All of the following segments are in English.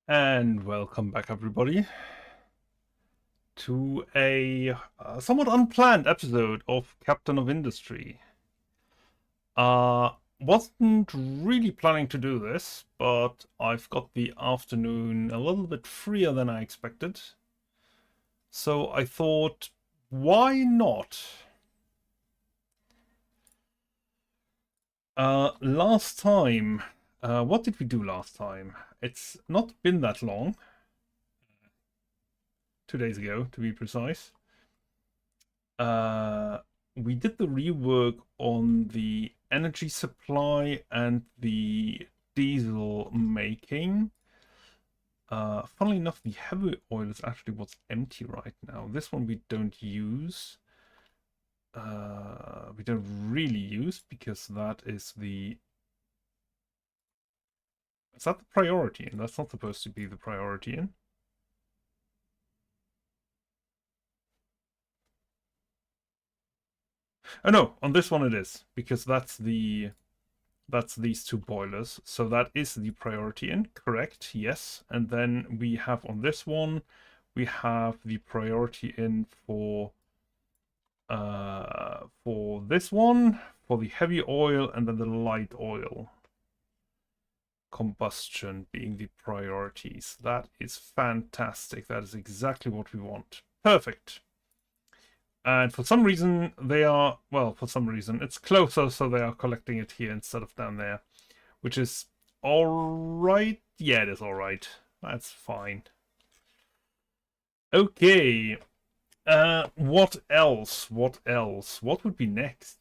And welcome back, everybody, to a somewhat unplanned episode of Captain of Industry. Wasn't really planning to do this, but I've got the afternoon a little bit freer than I expected. So I thought, why not? Last time, what did we do last time? It's not been that long. 2 days ago, to be precise. Uh, we did the rework on the energy supply and the diesel making. Funnily enough, the heavy oil is actually what's empty right now. This one we don't use. We don't really use because that is the... Is that the priority? And that's not supposed to be the priority in. Oh no, on this one it is, because that's these two boilers. So that is the priority in, correct, yes. And then we have on this one, we have the priority in for this one, for the heavy oil, and then the light oil. Combustion being the priorities. That is fantastic. That is exactly what we want. Perfect. And for some reason, they are, well, for some reason, it's closer, so they are collecting it here instead of down there, which is all right. Yeah, it is all right. That's fine. Okay. What else? What else? What would be next?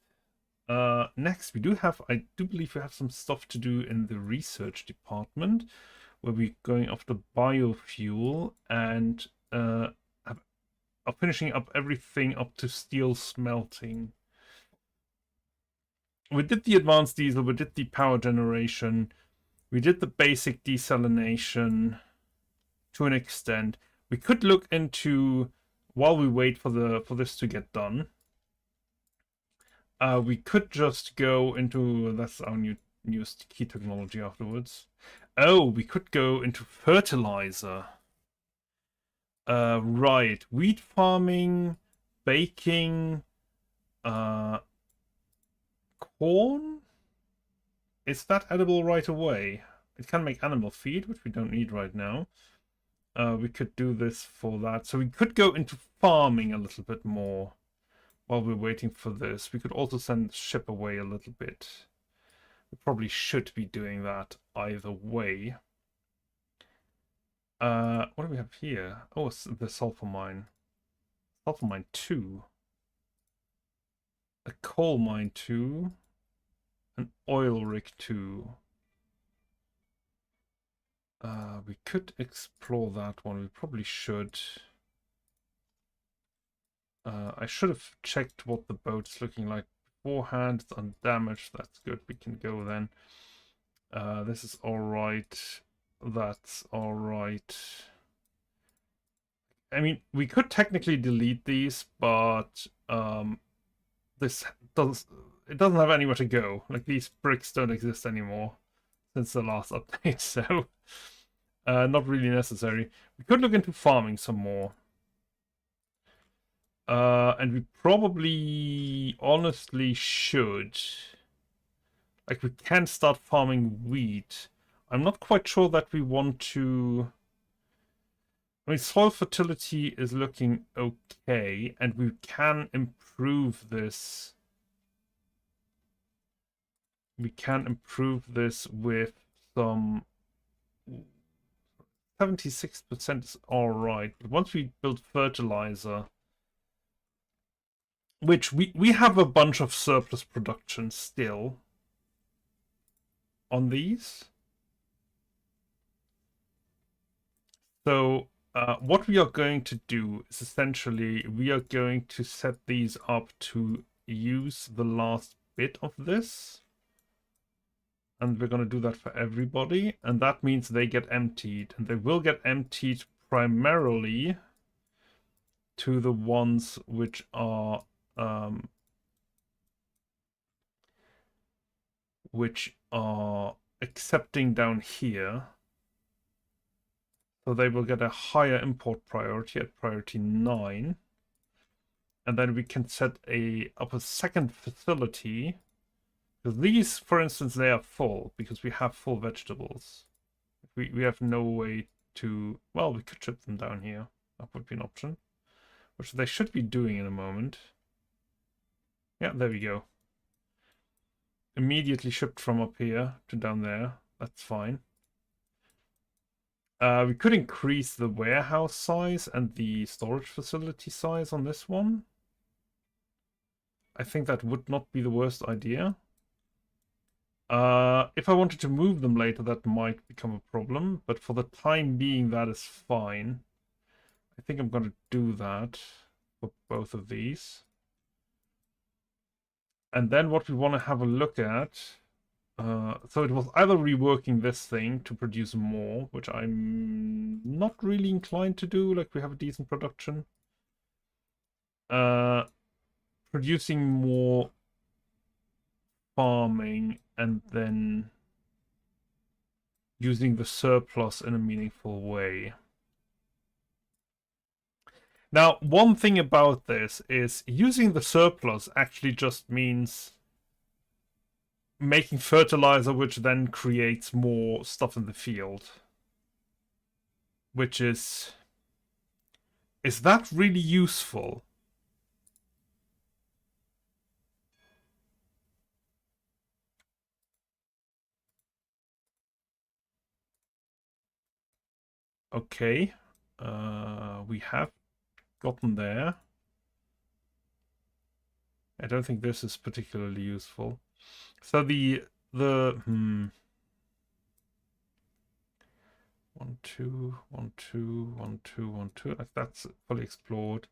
Next, we do have, I do believe we have some stuff to do in the research department, where we're going after biofuel and are finishing up everything up to steel smelting. We did the advanced diesel, we did the power generation, we did the basic desalination to an extent. We could look into, while we wait for this to get done, we could just go into, that's our newest key technology afterwards. Oh, we could go into fertilizer. Right, wheat farming, baking, corn? Is that edible right away? It can make animal feed, which we don't need right now. We could do this for that. So we could go into farming a little bit more while we're waiting for this. We could also send the ship away a little bit. We probably should be doing that either way. What do we have here? Oh, it's the sulfur mine. Sulfur mine 2. A coal mine 2. An oil rig 2. We could explore that one. We probably should. I should have checked what the boat's looking like beforehand. It's undamaged. That's good. We can go then. This is all right. That's all right. I mean, we could technically delete these, but this doesn't have anywhere to go. Like, these bricks don't exist anymore since the last update, so not really necessary. We could look into farming some more. And we probably honestly should. Like, we can start farming wheat. I'm not quite sure that we want to... I mean, soil fertility is looking okay, and we can improve this. We can improve this with some... 76% is alright, but once we build fertilizer, which we have a bunch of surplus production still on these. So what we are going to do is essentially we are going to set these up to use the last bit of this. And we're going to do that for everybody. And that means they get emptied. And they will get emptied primarily to the ones which are accepting down here. So they will get a higher import priority at priority 9. And then we can set up a second facility. Because these, for instance, they are full because we have full vegetables. We have no way to... Well, we could ship them down here. That would be an option. Which they should be doing in a moment. Yeah, there we go. Immediately shipped from up here to down there. That's fine. We could increase the warehouse size and the storage facility size on this one. I think that would not be the worst idea. If I wanted to move them later, that might become a problem. But for the time being, that is fine. I think I'm going to do that for both of these. And then what we want to have a look at... so it was either reworking this thing to produce more, which I'm not really inclined to do, like we have a decent production. Producing more farming and then using the surplus in a meaningful way. Now, one thing about this is using the surplus actually just means making fertilizer, which then creates more stuff in the field. Which is that really useful? Okay, we have gotten there. I don't think this is particularly useful. So the 1, 2, 1, 2, 1, 2, 1, 2. That's fully explored.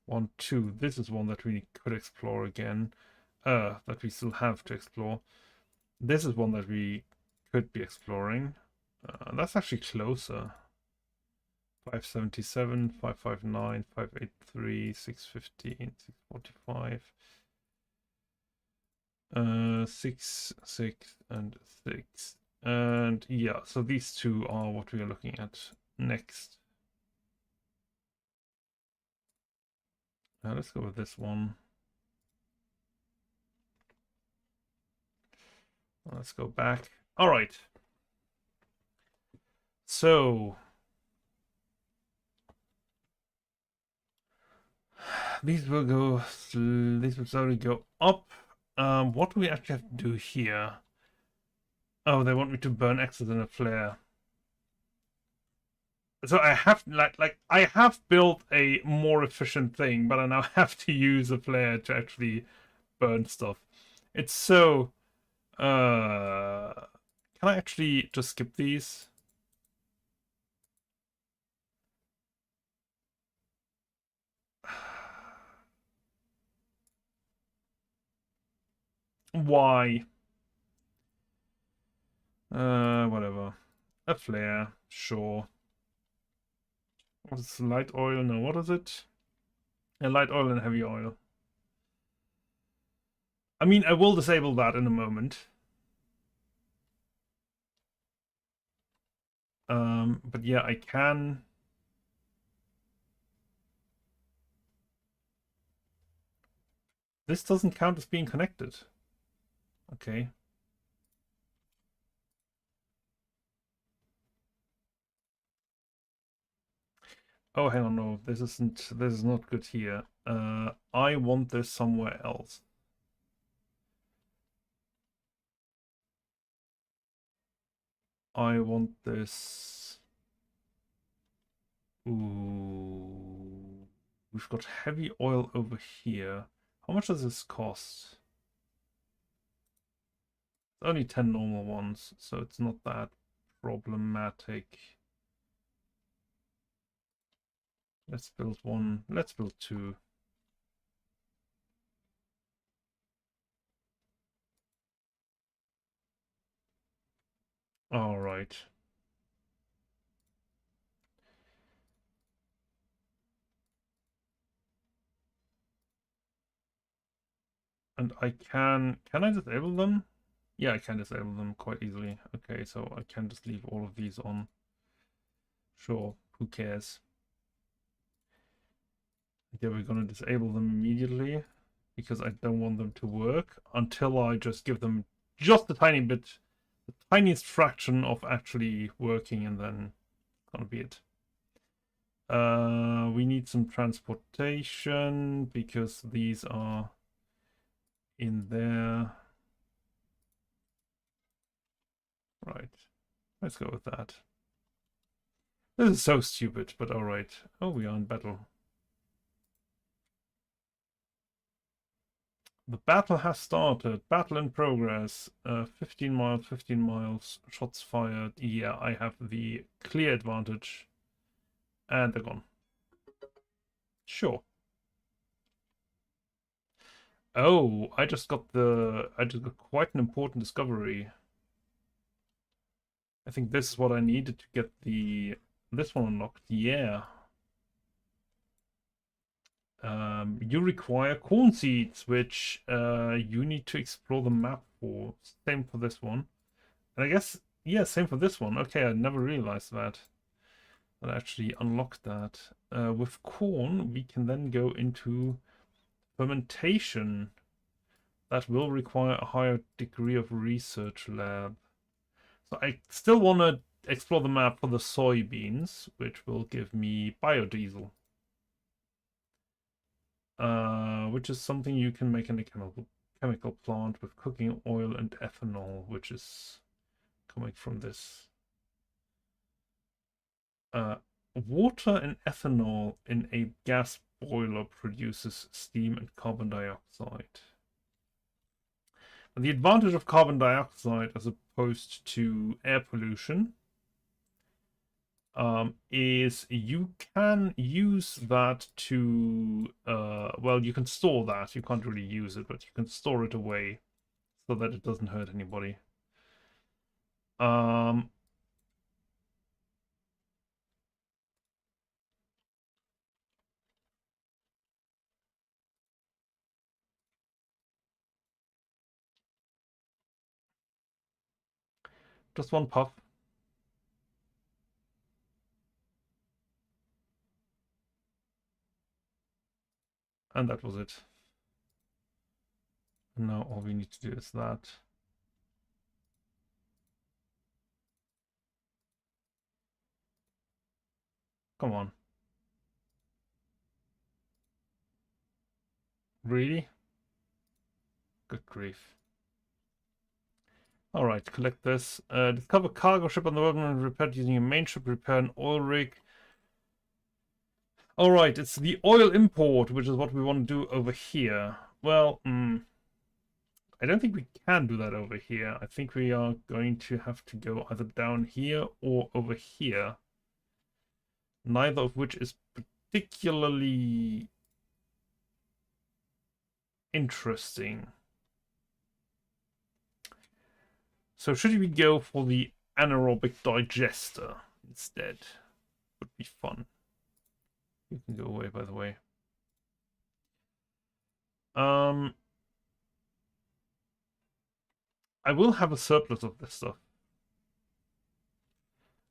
1, 2. This is one that we could explore again. That we still have to explore. This is one that we could be exploring. That's actually closer. 577, 559, 583, 615, 645. 6, 6, and 6. And yeah, so these two are what we are looking at next. Now let's go with this one. Let's go back. All right. So these will slowly go up. What do we actually have to do here? Oh, they want me to burn X's in a flare. So I have I have built a more efficient thing, but I now have to use a flare to actually burn stuff. It's so can I actually just skip these? Why? Whatever. A flare, sure. What is light oil? No, what is it? A light oil and heavy oil. I mean, I will disable that in a moment. But yeah, I can. This doesn't count as being connected. Okay. Oh, hang on, no, this is not good here. I want this somewhere else. I want this. Ooh. We've got heavy oil over here. How much does this cost? It's only 10 normal ones, so it's not that problematic. Let's build one. Let's build two. All right. And I can I disable them? Yeah, I can disable them quite easily. Okay, so I can just leave all of these on. Sure, who cares? Yeah, we're gonna disable them immediately because I don't want them to work until I just give them just a tiny bit, the tiniest fraction of actually working, and then it's gonna be it. We need some transportation because these are in there. Right, let's go with that. This is so stupid, but alright. Oh, we are in battle. The battle has started. Battle in progress. 15 miles, 15 miles. Shots fired. Yeah, I have the clear advantage. And they're gone. Sure. Oh, I just got quite an important discovery. I think this is what I needed to get this one unlocked. Yeah. You require corn seeds, which you need to explore the map for. Same for this one. And I guess, yeah, same for this one. Okay, I never realized that. That actually unlocked that. With corn, we can then go into fermentation. That will require a higher degree of research lab. So I still want to explore the map for the soybeans, which will give me biodiesel. Which is something you can make in a chemical plant with cooking oil and ethanol, which is coming from this. Water and ethanol in a gas boiler produces steam and carbon dioxide. And the advantage of carbon dioxide as opposed to air pollution is you can use that to, well, you can store that. You can't really use it, but you can store it away so that it doesn't hurt anybody. Just one puff. And that was it. Now all we need to do is that. Come on. Really? Good grief. Alright, collect this. Discover cargo ship on the road and repair it using a main ship, repair an oil rig. Alright, it's the oil import, which is what we want to do over here. Well, I don't think we can do that over here. I think we are going to have to go either down here or over here. Neither of which is particularly interesting. So should we go for the anaerobic digester instead? Would be fun. You can go away, by the way. I will have a surplus of this stuff.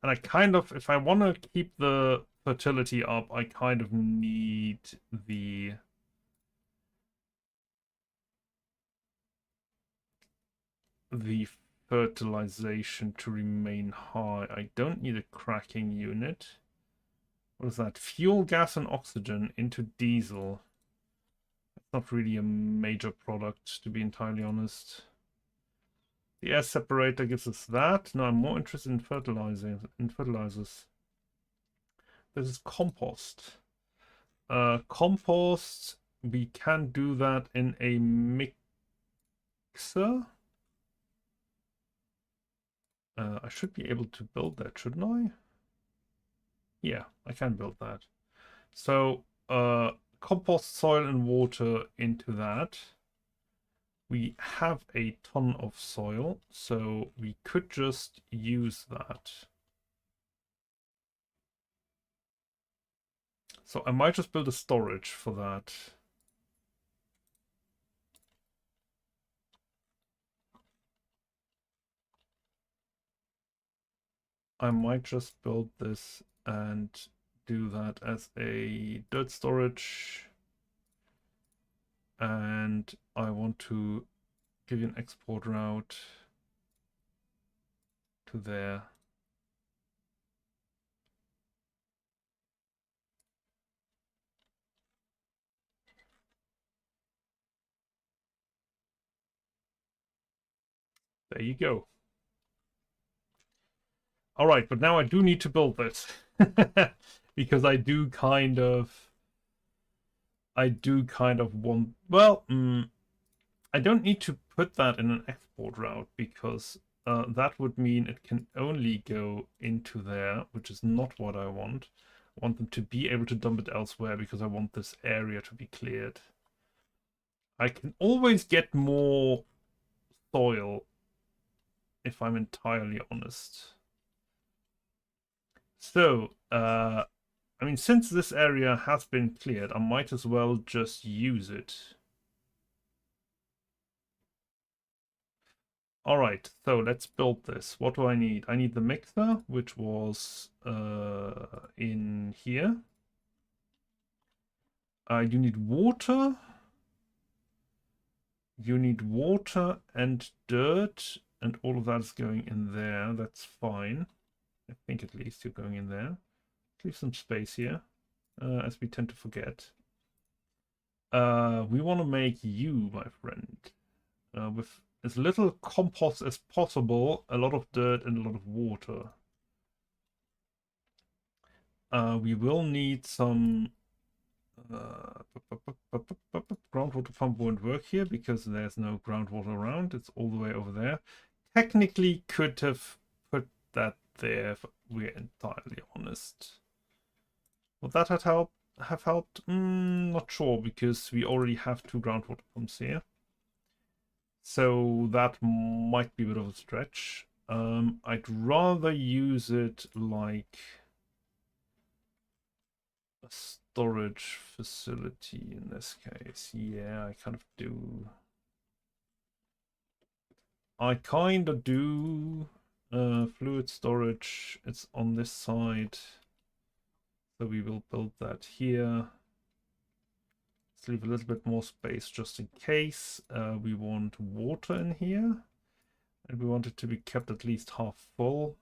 And I kind of, if I want to keep the fertility up, I kind of need the fertilization to remain high. I don't need a cracking unit. What is that? Fuel, gas, and oxygen into diesel. It's not really a major product, to be entirely honest. The air separator gives us that. No, I'm more interested in fertilizers. This is compost. Compost, we can do that in a mixer. I should be able to build that, shouldn't I? Yeah, I can build that. So, compost, soil, and water into that. We have a ton of soil, so we could just use that. So I might just build a storage for that. I might just build this and do that as a dirt storage. And I want to give you an export route to there. There you go. All right, but now I do need to build this because I do kind of want, well, I don't need to put that in an export route because that would mean it can only go into there, which is not what I want. I want them to be able to dump it elsewhere because I want this area to be cleared. I can always get more soil if I'm entirely honest. So, I mean, since this area has been cleared, I might as well just use it. All right, so let's build this. What do I need? I need the mixer, which was in here. You need water. You need water and dirt, and all of that is going in there. That's fine. I think at least you're going in there. Leave some space here, as we tend to forget. We want to make you, my friend, with as little compost as possible, a lot of dirt and a lot of water. We will need some groundwater pump won't work here because there's no groundwater around. It's all the way over there. Technically could have put that there if we're entirely honest. Would that have helped? Not sure because we already have 2 groundwater pumps here. So that might be a bit of a stretch. I'd rather use it like a storage facility in this case. Yeah, I kind of do. I kind of do. Fluid storage, it's on this side. So we will build that here. Let's leave a little bit more space just in case. We want water in here. And we want it to be kept at least half full.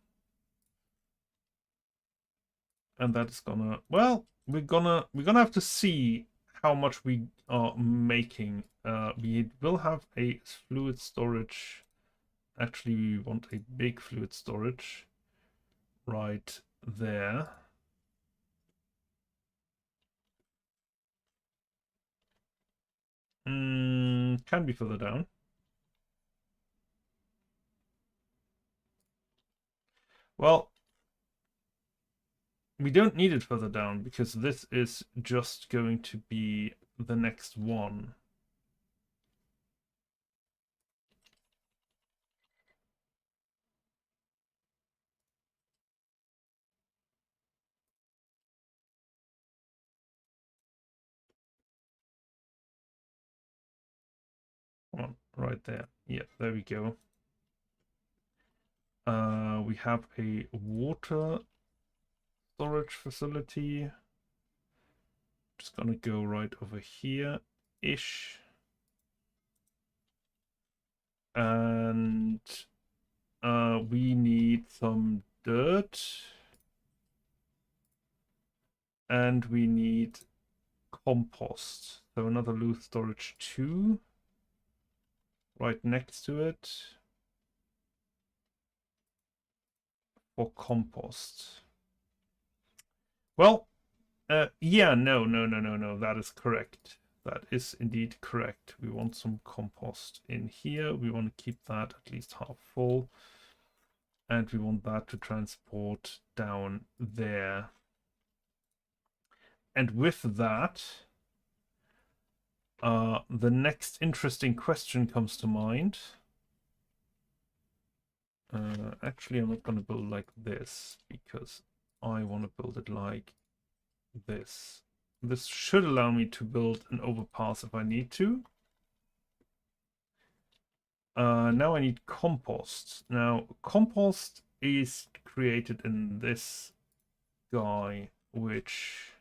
And that's gonna, well, we're gonna have to see how much we are making. We will have a fluid storage. Actually, we want a big fluid storage right there. Can be further down. Well, we don't need it further down because this is just going to be the next one. Come on, right there. Yeah, there we go. We have a water storage facility. Just gonna go right over here-ish. And we need some dirt. And we need compost. So another loose storage 2. Right next to it. For compost. Well, yeah, no, that is correct. That is indeed correct. We want some compost in here. We want to keep that at least half full. And we want that to transport down there. And with that, the next interesting question comes to mind. Actually, I'm not going to build like this because I want to build it like this. This should allow me to build an overpass if I need to. Now I need compost. Now, compost is created in this guy, which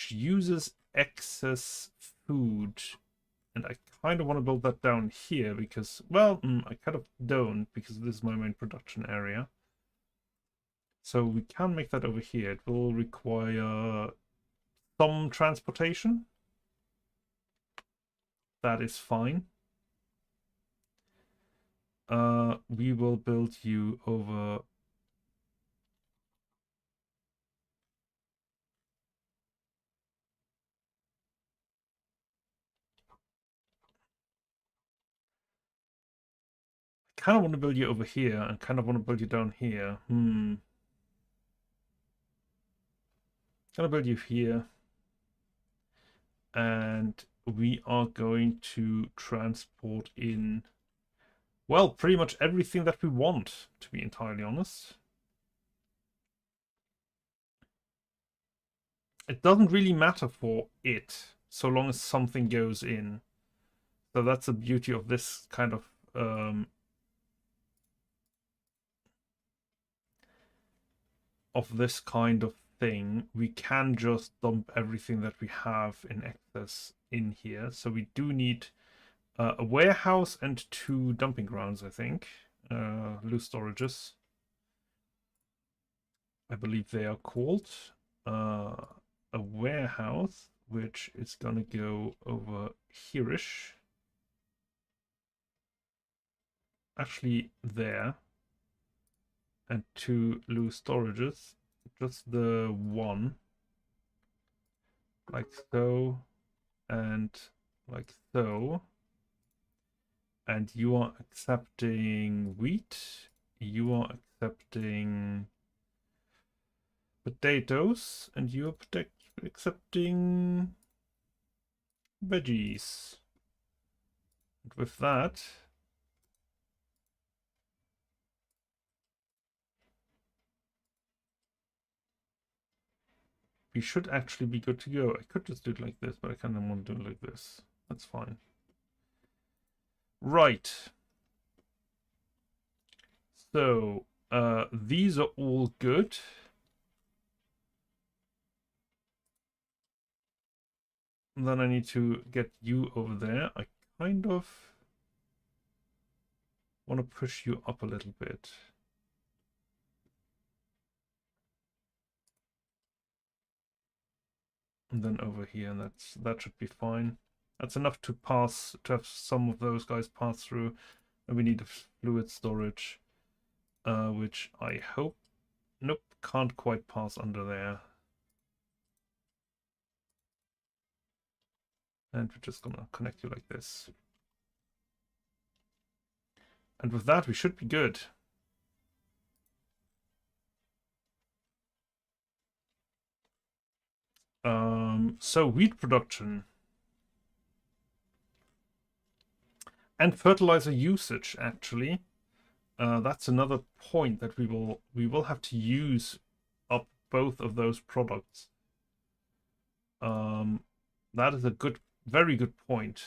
uses excess food, and I kind of want to build that down here because, well, I kind of don't, because this is my main production area. So we can make that over here. It will require some transportation. That is fine. We will build you over. I kind of want to build you over here and kind of want to build you down here. Gonna build you here. And we are going to transport in, well, pretty much everything that we want, to be entirely honest. It doesn't really matter for it, so long as something goes in. So that's the beauty of this kind of thing. We can just dump everything that we have in excess in here. So we do need a warehouse and 2 dumping grounds, I think. Loose storages, I believe they are called. A warehouse, which is gonna go over here-ish. Actually, there. And 2 loose storages. Just the one. Like so. And like so. And you are accepting wheat. You are accepting potatoes. And you are accepting veggies. And with that, we should actually be good to go. I could just do it like this, but I kind of want to do it like this. That's fine. Right. So, these are all good. And then I need to get you over there. I kind of want to push you up a little bit. And then over here, and that should be fine. That's enough to have some of those guys pass through. And we need a fluid storage, which I hope, nope, can't quite pass under there. And we're just gonna connect you like this. And with that, we should be good. So wheat production and fertilizer usage, actually. That's another point that we will have to use up both of those products. That is a very good point.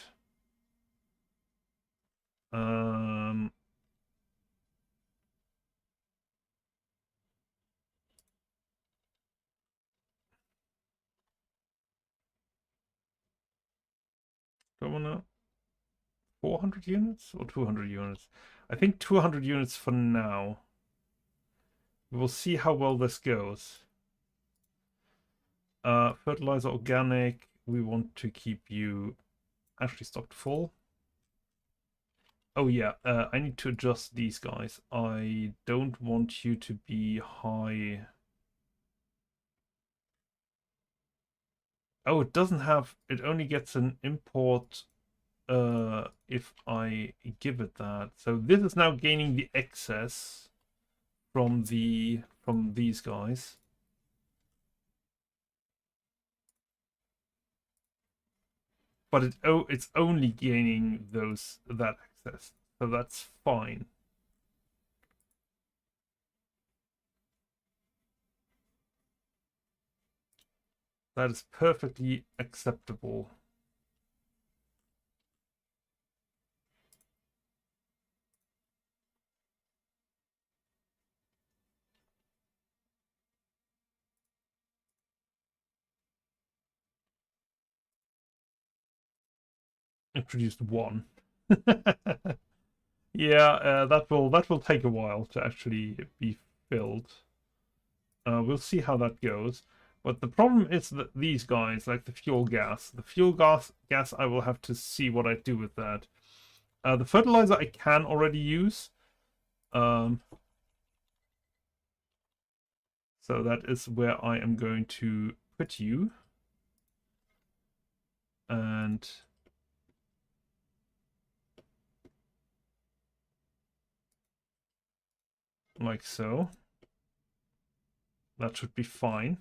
Do I wanna 400 units or 200 units? I think 200 units for now. We will see how well this goes. Fertilizer organic, we want to keep you actually stocked full. Oh yeah, I need to adjust these guys. I don't want you to be high. Oh, it doesn't have, it only gets an import if I give it that. So this is now gaining the excess from these guys. But it's only gaining that access. So that's fine. That is perfectly acceptable. It produced one. Yeah, that will take a while to actually be filled. We'll see how that goes. But the problem is that these guys, like the fuel gas, I will have to see what I do with that. The fertilizer I can already use. So that is where I am going to put you. And like so. That should be fine.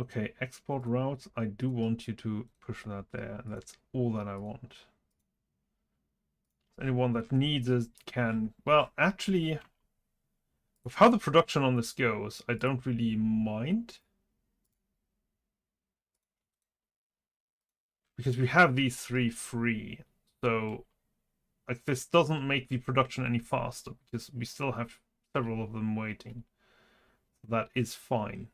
Okay, export routes. I do want you to push that there. And that's all that I want. Anyone that needs it can... Well, actually, with how the production on this goes, I don't really mind. Because we have these three free. So, like, this doesn't make the production any faster. Because we still have several of them waiting. That is fine.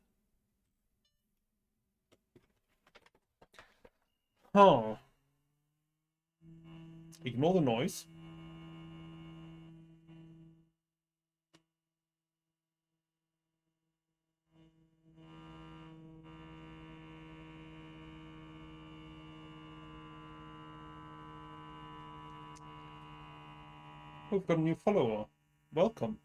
Oh. Ignore the noise. We've got a new follower. Welcome.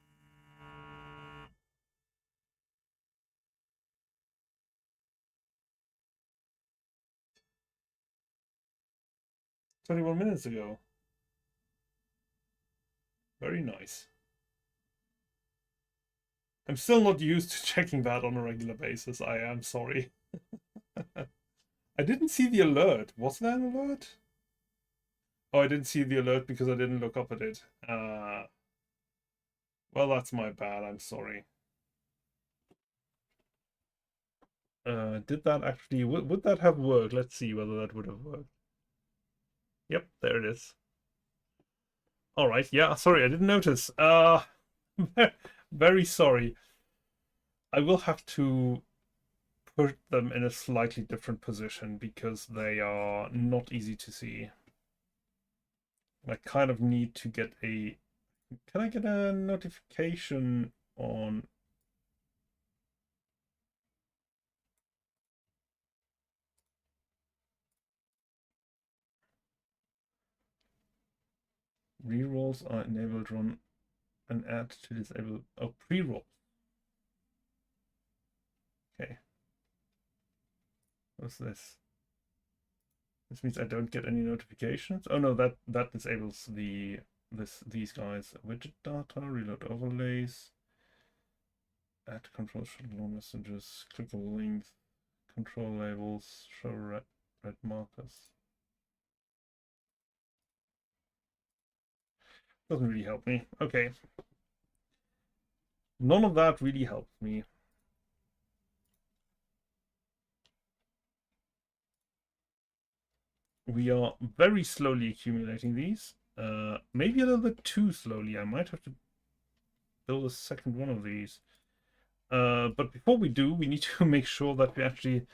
"21 minutes ago. Very nice. I'm still not used to checking that on a regular basis. I am sorry. I didn't see the alert. Was there an alert? Oh, I didn't see the alert because I didn't look up at it. Well, that's my bad. I'm sorry. Did that actually... Would that have worked? Let's see whether that would have worked. Yep, there it is. All right. Yeah, sorry, I didn't notice. Very sorry. I will have to put them in a slightly different position because they are not easy to see. I kind of need to get a... Can I get a notification on... Rerolls are enabled, run and add to disable... Oh, pre-rolls. Okay. What's this? This means I don't get any notifications. Oh no, that disables these guys. Widget data, reload overlays, add control shuttle messages, clickable links, control labels, show red markers. Doesn't really help me. Okay. None of that really helps me. We are very slowly accumulating these. Maybe a little bit too slowly. I might have to build a second one of these. But before we do, we need to make sure that we actually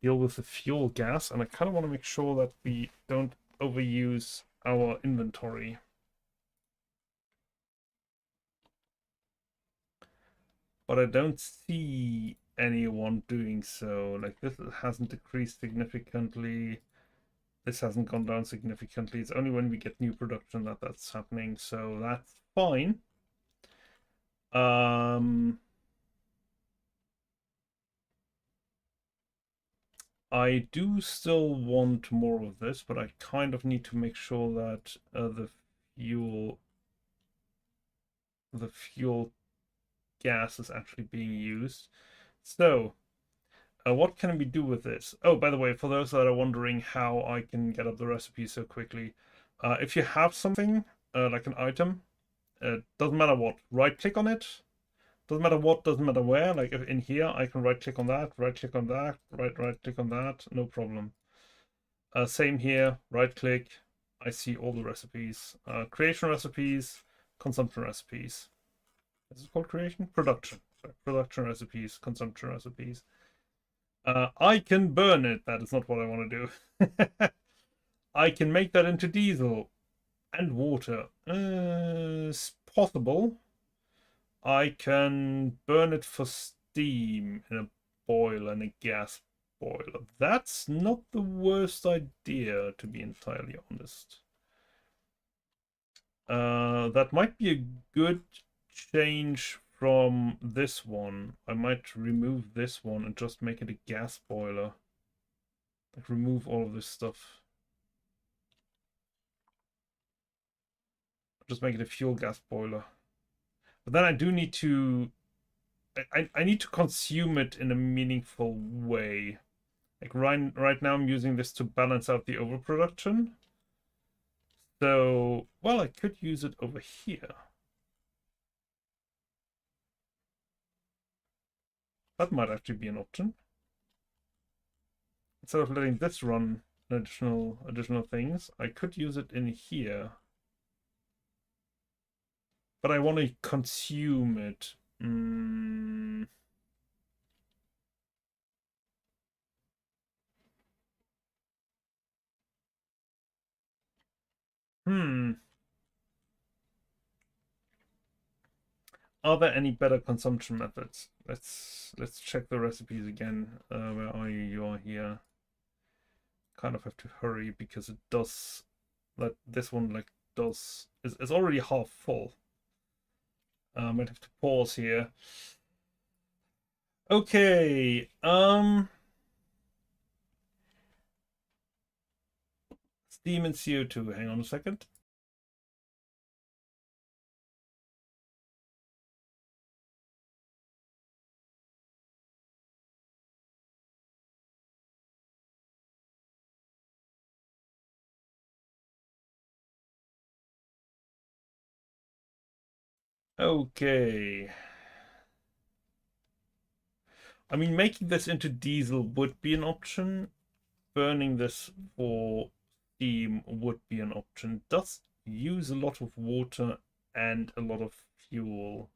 deal with the fuel gas. And I kind of want to make sure that we don't overuse our inventory. But I don't see anyone doing so. Like, this hasn't decreased significantly. This hasn't gone down significantly. It's only when we get new production that that's happening. So that's fine. I do still want more of this, but I kind of need to make sure that the fuel gas is actually being used. So, what can we do with this? Oh, by the way, for those that are wondering how I can get up the recipe so quickly, if you have something, like an item, doesn't matter what, right-click on it. Doesn't matter what, doesn't matter where. Like if in here, I can right-click on that, right-click on that, right-click on that, no problem. Same here, right-click. I see all the recipes. Creation recipes, consumption recipes. Is it called creation? Production. Sorry, production recipes, consumption recipes. I can burn it. That is not what I want to do. I can make that into diesel and water. It's possible. I can burn it for steam in a boiler and a gas boiler. That's not the worst idea, to be entirely honest. That might be a good change from this one. I might remove this one and just make it a gas boiler. Like remove all of this stuff. Just make it a fuel gas boiler. But then I do need to... I need to consume it in a meaningful way. Like right now I'm using this to balance out the overproduction. So, well, I could use it over here. That might actually be an option. Instead of letting this run additional things, I could use it in here. But I want to consume it. Are there any better consumption methods? Let's check the recipes again. Where are you? You are here. Kind of have to hurry because it does that. This one is already half full. I might have to pause here. Okay. Steam and CO2. Hang on a second. Okay. I mean, making this into diesel would be an option. Burning this for steam would be an option. It does use a lot of water and a lot of fuel.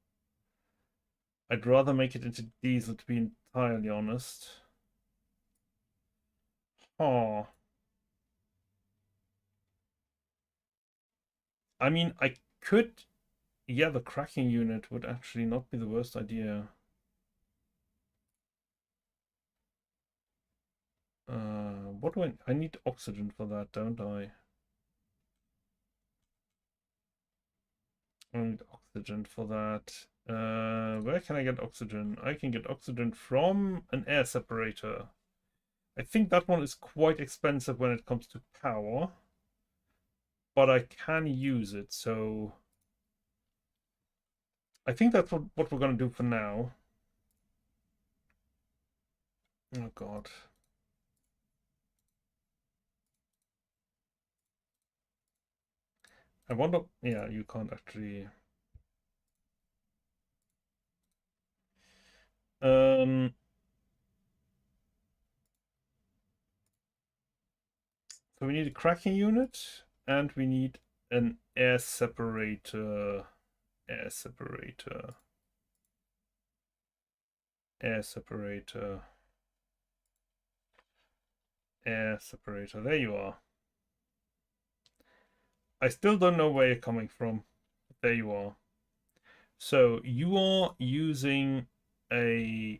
I'd rather make it into diesel, to be entirely honest. Oh. I mean, I could... Yeah, the cracking unit would actually not be the worst idea. What do I need oxygen for that, don't I? I need oxygen for that. Where can I get oxygen? I can get oxygen from an air separator. I think that one is quite expensive when it comes to power, but I can use it, so I think that's what we're going to do for now. Oh god. I wonder... Yeah, you can't actually... So we need a cracking unit, and we need an air separator. Air separator. Air separator. Air separator. There you are. I still don't know where you're coming from. There you are. So you are using a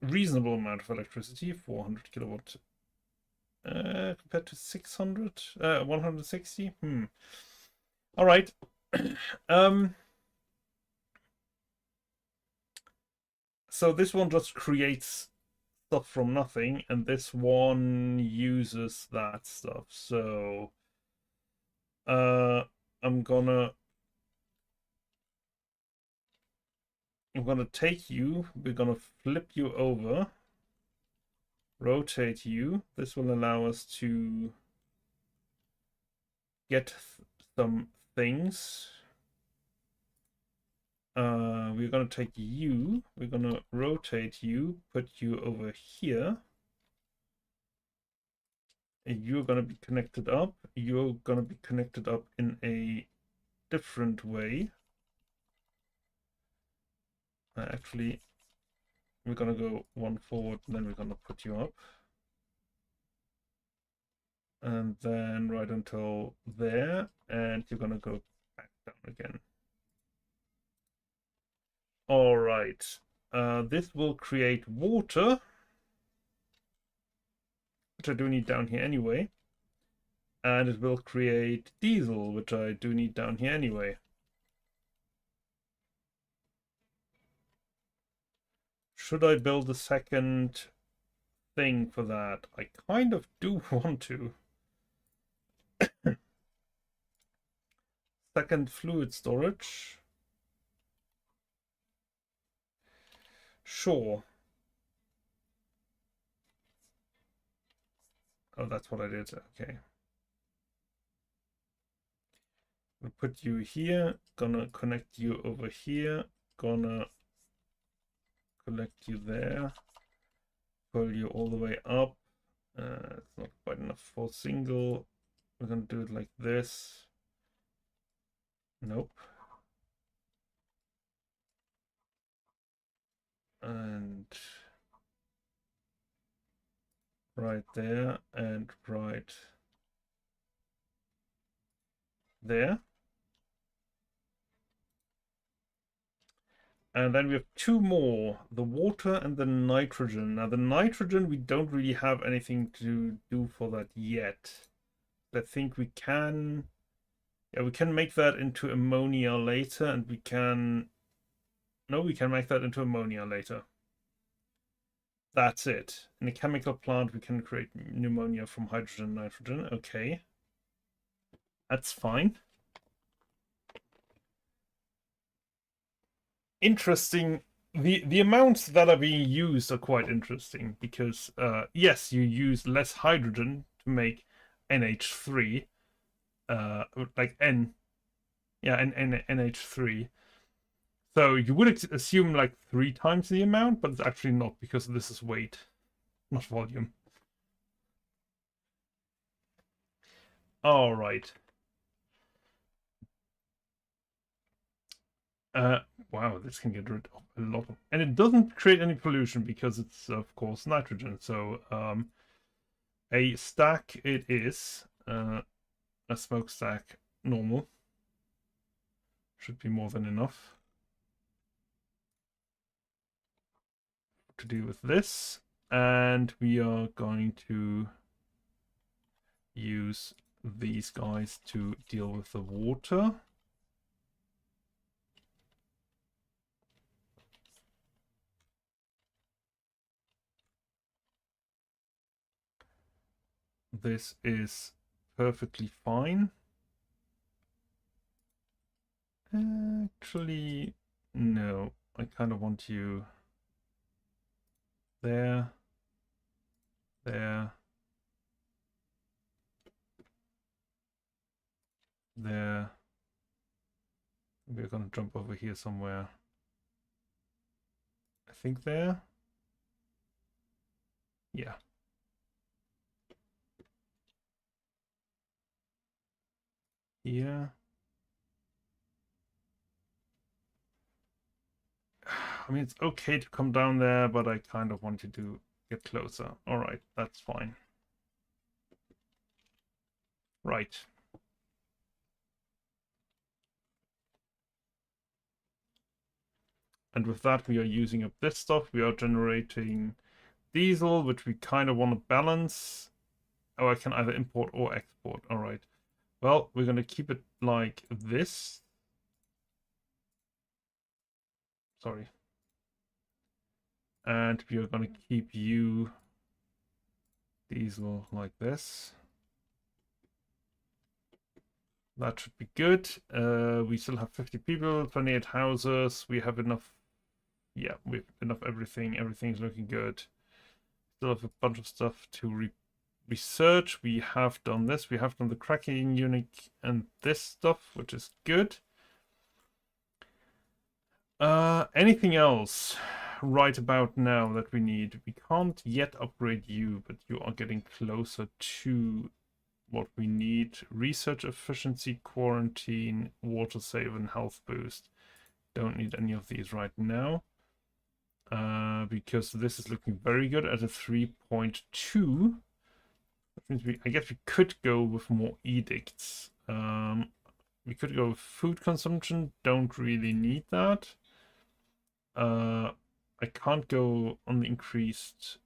reasonable amount of electricity, 400 kilowatt, compared to 600, 160. All right. So this one just creates stuff from nothing, and this one uses that stuff. So I'm gonna take you, we're gonna flip you over, rotate you. This will allow us to get some things. We're gonna take you, we're gonna rotate you, put you over here. And you're gonna be connected up. You're gonna be connected up in a different way. Actually, we're gonna go one forward, and then we're gonna put you up. And then right until there, and you're gonna go back down again. All right. This will create water, which I do need down here anyway. And it will create diesel, which I do need down here anyway. Should I build a second thing for that? I kind of do want to. Second fluid storage. Sure. Oh, that's what I did. Okay. We'll put you here. Gonna connect you over here. Gonna connect you there. Pull you all the way up. It's not quite enough for single. We're gonna do it like this. Nope. And right there and right there. And then we have two more, the water and the nitrogen. Now the nitrogen, we don't really have anything to do for that yet. I think we can, yeah, we can make that into ammonia later, and we can, no, we can make that into ammonia later. That's it. In a chemical plant, we can create pneumonia from hydrogen and nitrogen. Okay. That's fine. Interesting. The amounts that are being used are quite interesting because, yes, you use less hydrogen to make NH3, like N, yeah, NH3. So you would assume like 3 times the amount, but it's actually not because this is weight, not volume. All right. Wow, this can get rid of a lot of, and it doesn't create any pollution because it's of course nitrogen. So a stack it is, a smokestack normal should be more than enough to do with this, and we are going to use these guys to deal with the water. This is perfectly fine. Actually, no, I kind of want you there, there, there. We're gonna jump over here somewhere. I think there. Yeah. Here. I mean, it's okay to come down there, but I kind of want you to get closer. All right, that's fine. Right. And with that, we are using up this stuff. We are generating diesel, which we kind of want to balance. Oh, I can either import or export. All right. Well, we're going to keep it like this. Sorry. And we are going to keep you diesel like this. That should be good. We still have 50 people, 28 houses. We have enough. Yeah, we have enough everything. Everything's looking good. Still have a bunch of stuff to research. We have done this. We have done the cracking unit and this stuff, which is good. Anything else right about now that we need? We can't yet upgrade you, but you are getting closer to what we need. Research efficiency, quarantine, water save, and health boost. Don't need any of these right now. Because this is looking very good at a 3.2. That means I guess we could go with more edicts. We could go with food consumption. Don't really need that. I can't go on the increased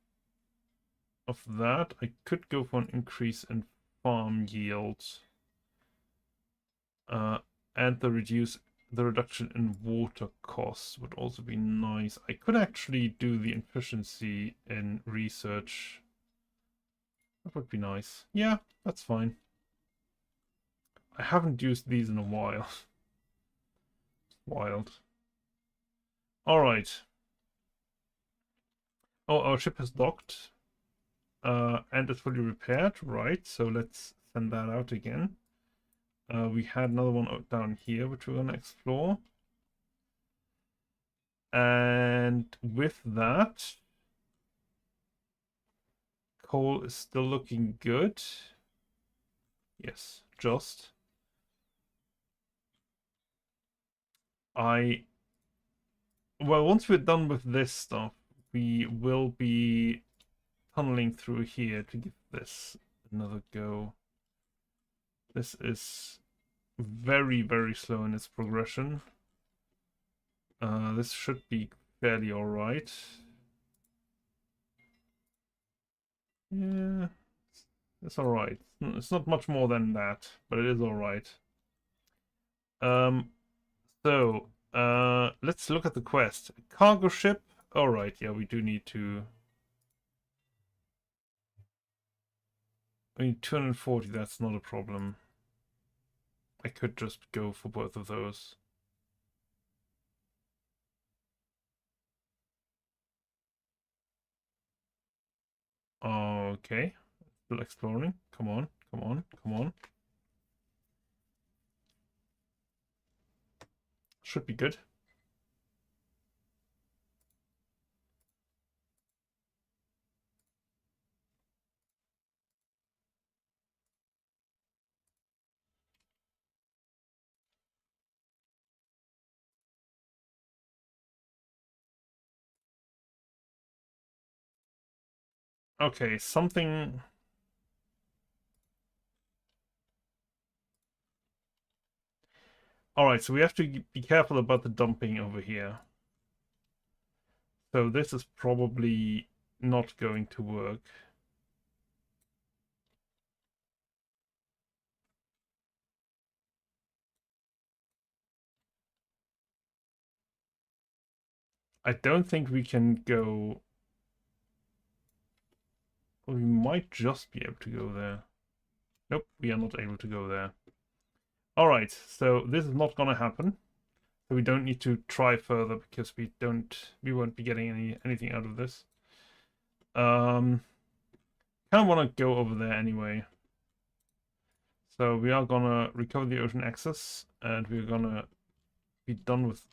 of that. I could go for an increase in farm yields. And the reduction in water costs would also be nice. I could actually do the efficiency in research. That would be nice. Yeah, that's fine. I haven't used these in a while. Wild. Alright. Oh, our ship has docked. And it's fully repaired. Right, so let's send that out again. We had another one out down here, which we're going to explore. And with that, coal is still looking good. Yes, just. Well, once we're done with this stuff, we will be tunneling through here to give this another go. This is very, very slow in its progression. This should be fairly alright. Yeah, it's alright. It's not much more than that, but it is alright. So, let's look at the quest. Cargo ship. Alright, yeah, we do need to... I mean, 240, that's not a problem. I could just go for both of those. Okay. Still exploring. Come on, come on, come on. Should be good. Okay, something... Alright, so we have to be careful about the dumping over here. So this is probably not going to work. I don't think we can go... Well, we might just be able to go there. Nope, we are not able to go there. Alright, so this is not gonna happen. So we don't need to try further because we won't be getting anything out of this. Kind of want to go over there anyway. So we are gonna recover the ocean access and we're gonna be done with...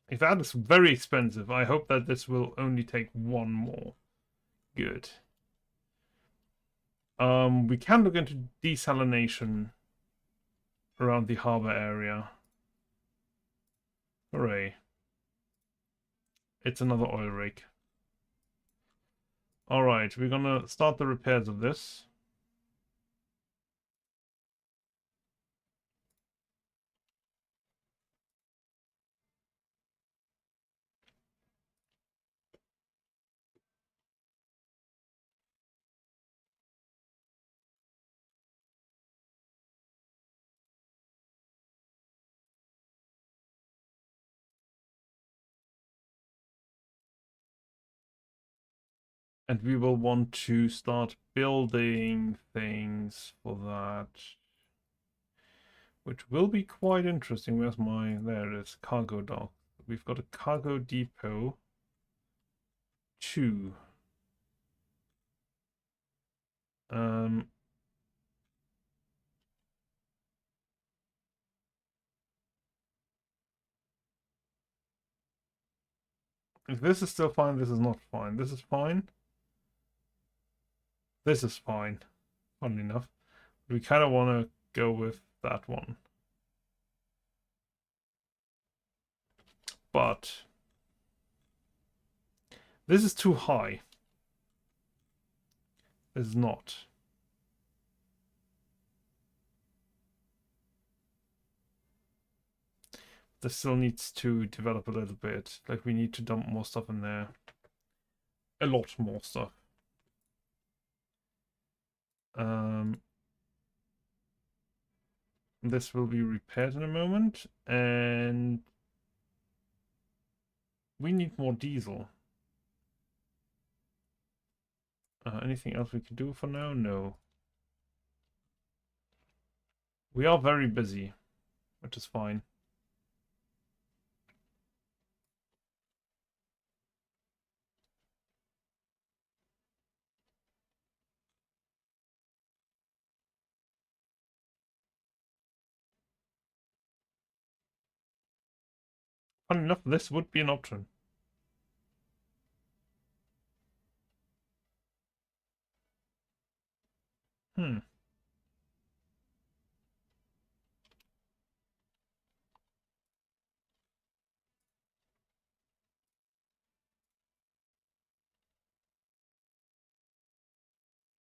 If that is very expensive, I hope that this will only take one more. Good. We can look into desalination around the harbor area. Hooray. It's another oil rig. Alright, we're gonna start the repairs of this. And we will want to start building things for that. Which will be quite interesting. Where's my... There it is. Cargo dock. We've got a cargo depot. 2. If this is still fine, this is not fine. This is fine. This is fine, funnily enough. We kind of want to go with that one. But this is too high. This is not. This still needs to develop a little bit. Like, we need to dump more stuff in there. A lot more stuff. This will be repaired in a moment, and we need more diesel. Anything else we can do for now? No. We are very busy, which is fine. Fun enough, this would be an option. Hmm.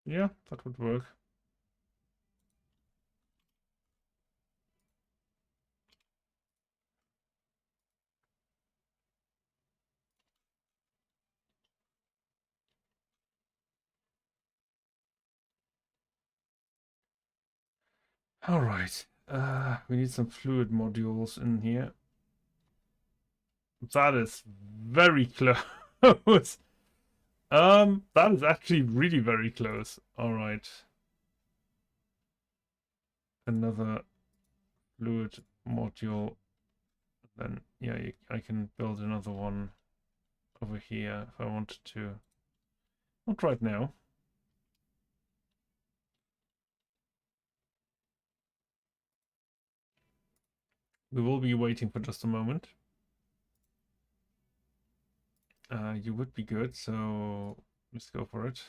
Yeah, that would work. All right. We need some fluid modules in here. That is very close. That is actually really very close. All right. Another fluid module. Then, yeah, I can build another one over here if I wanted to. Not right now. We will be waiting for just a moment. You would be good, so let's go for it.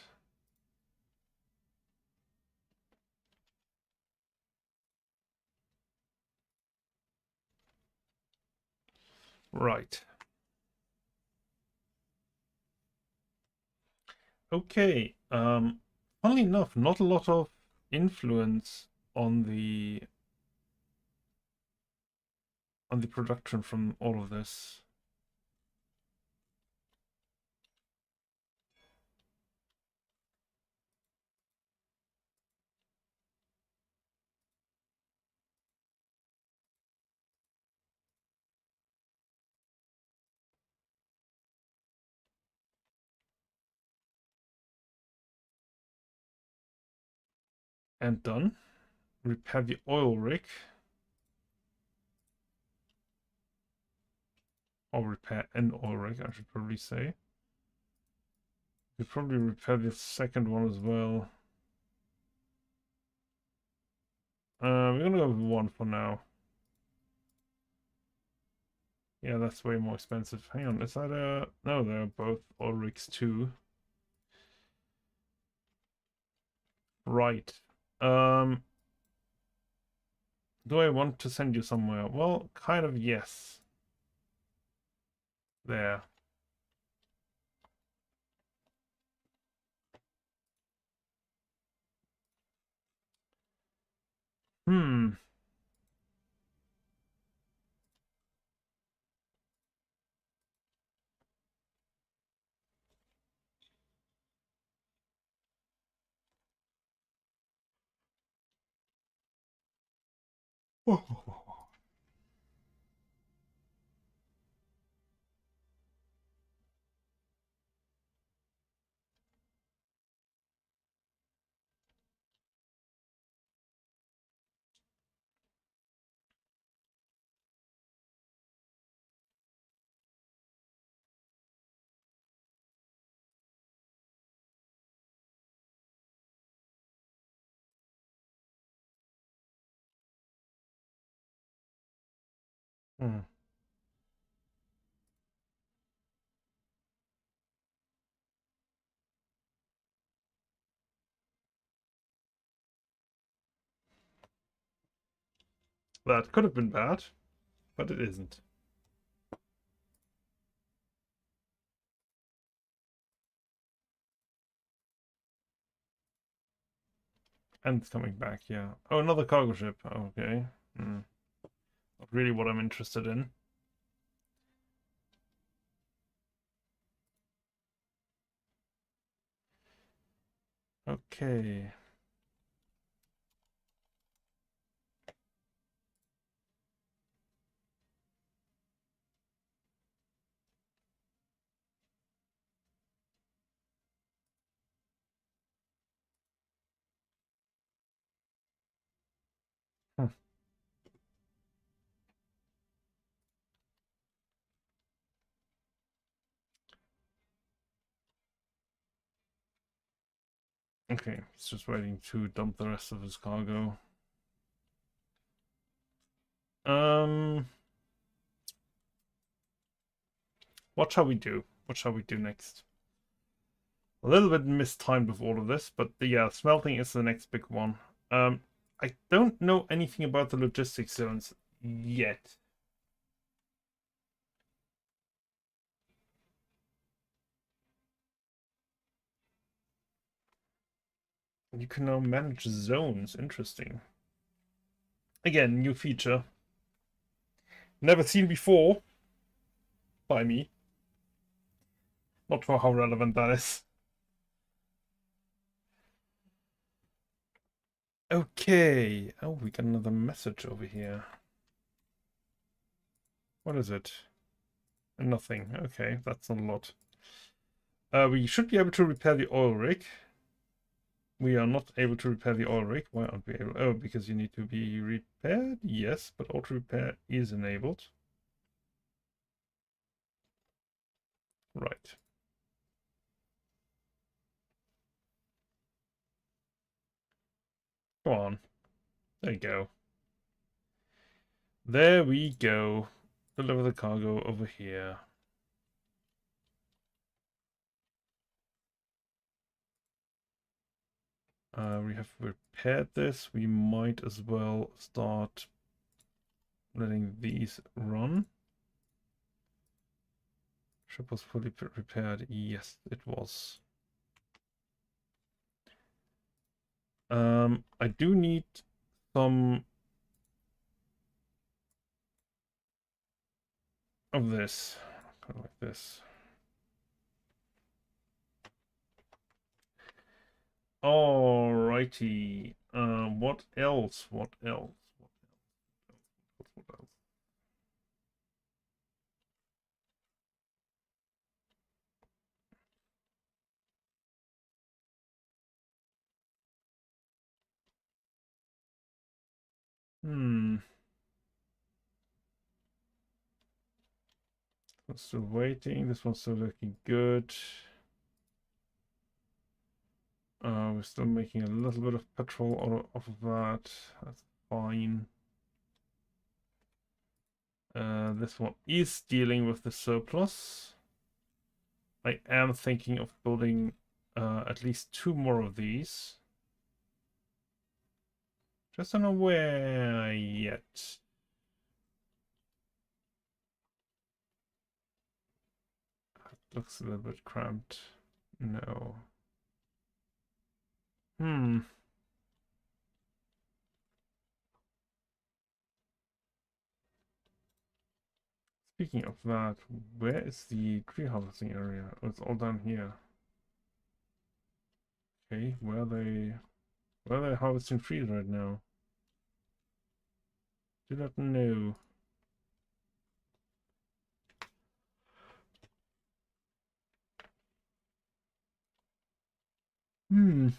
Right. Okay. Funnily enough, not a lot of influence on the production from all of this. And done. Repair the oil rig. Or repair an oil rig, I should probably say. We probably repair the second one as well. We're gonna go with one for now. Yeah, that's way more expensive. Hang on, is that a... No, they're both oil rigs too. Right. Um, do I want to send you somewhere? Well, kind of yes. There. Hmm. Hmm. That could have been bad, but it isn't. And it's coming back, yeah. Oh, another cargo ship. Okay. Not really what I'm interested in. Okay. Hmm. Okay, he's just waiting to dump the rest of his cargo. Um, what shall we do? What shall we do next? A little bit mistimed with all of this, but yeah, smelting is the next big one. I don't know anything about the logistics zones yet. You can now manage zones. Interesting. Again, new feature. Never seen before by me. Not sure how relevant that is. Okay. Oh, we got another message over here. What is it? Nothing. Okay, that's not a lot. We should be able to repair the oil rig. We are not able to repair the oil rig. Why aren't we able? Oh, because you need to be repaired? Yes, but auto repair is enabled. Right. Go on. There you go. There we go. Deliver the cargo over here. We have repaired this. We might as well start letting these run. Ship was fully repaired. Yes, it was. I do need some of this. Kind of like this. Alrighty. What else? What else? What else? Hmm. I'm still waiting. This one's still looking good. We're still making a little bit of petrol off of that. That's fine. This one is dealing with the surplus. I am thinking of building at least 2 more of these. Just don't know where yet. Looks a little bit cramped. No. Hmm. Speaking of that, where is the tree harvesting area? Oh, it's all down here. Okay, where are they harvesting trees right now? Do not know. Hmm.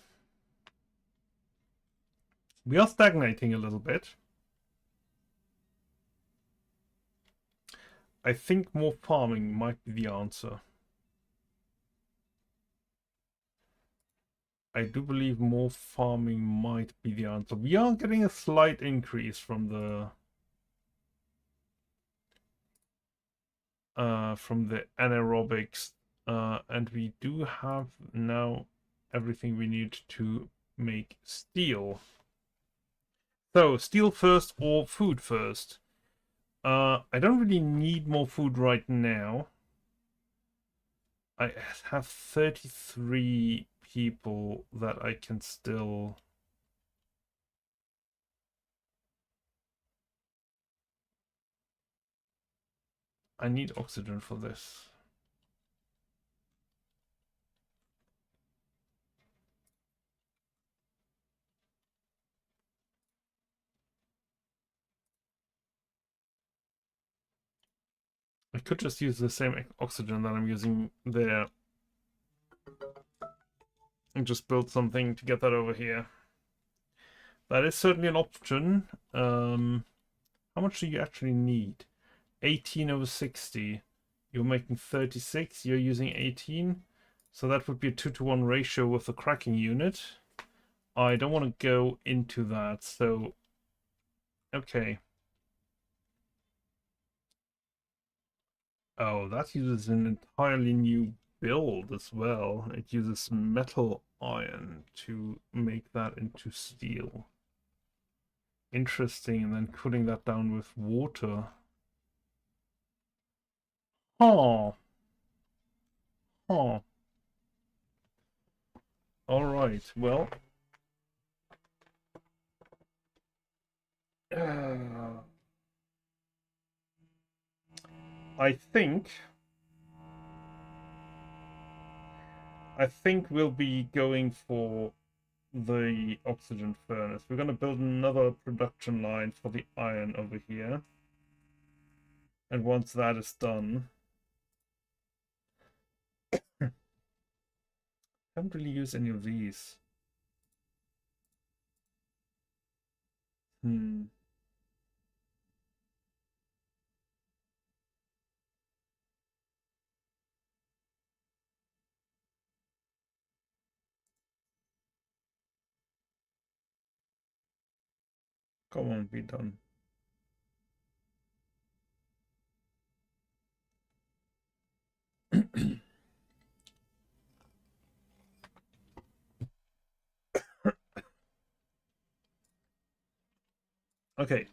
We are stagnating a little bit. I think more farming might be the answer. I do believe more farming might be the answer. We are getting a slight increase from the anaerobics, and we do have now everything we need to make steel. So, steel first or food first? I don't really need more food right now. I have 33 people that I can still... I need oxygen for this. I could just use the same oxygen that I'm using there and just build something to get that over here. That is certainly an option. How much do you actually need? 18 over 60. You're making 36, you're using 18. So that would be a 2-to-1 ratio with the cracking unit. I don't want to go into that, so... Okay. Oh, that uses an entirely new build as well. It uses metal iron to make that into steel. Interesting, and then cooling that down with water. Oh, oh. All right, well... I think... I think we'll be going for the oxygen furnace. We're going to build another production line for the iron over here. And once that is done... I haven't really used any of these. Hmm. Come on, be done. Okay.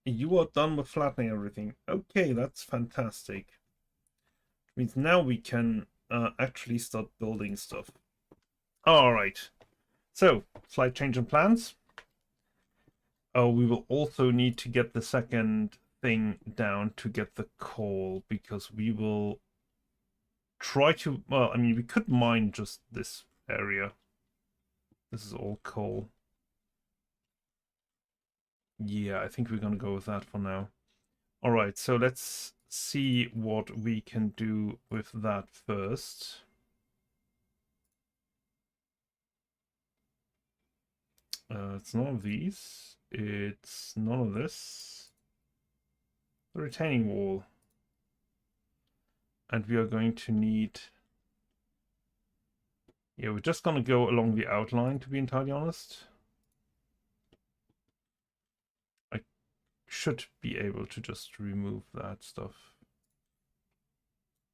You are done with flattening everything. Okay, that's fantastic. Means now we can actually start building stuff. All right. So, slight change in plans. Oh, we will also need to get the second thing down to get the coal, because we will try to... Well, I mean, we could mine just this area. This is all coal. Yeah, I think we're going to go with that for now. All right, so let's see what we can do with that first. It's none of these. It's none of this. The retaining wall. And we are going to need... Yeah, we're just going to go along the outline, to be entirely honest. I should be able to just remove that stuff.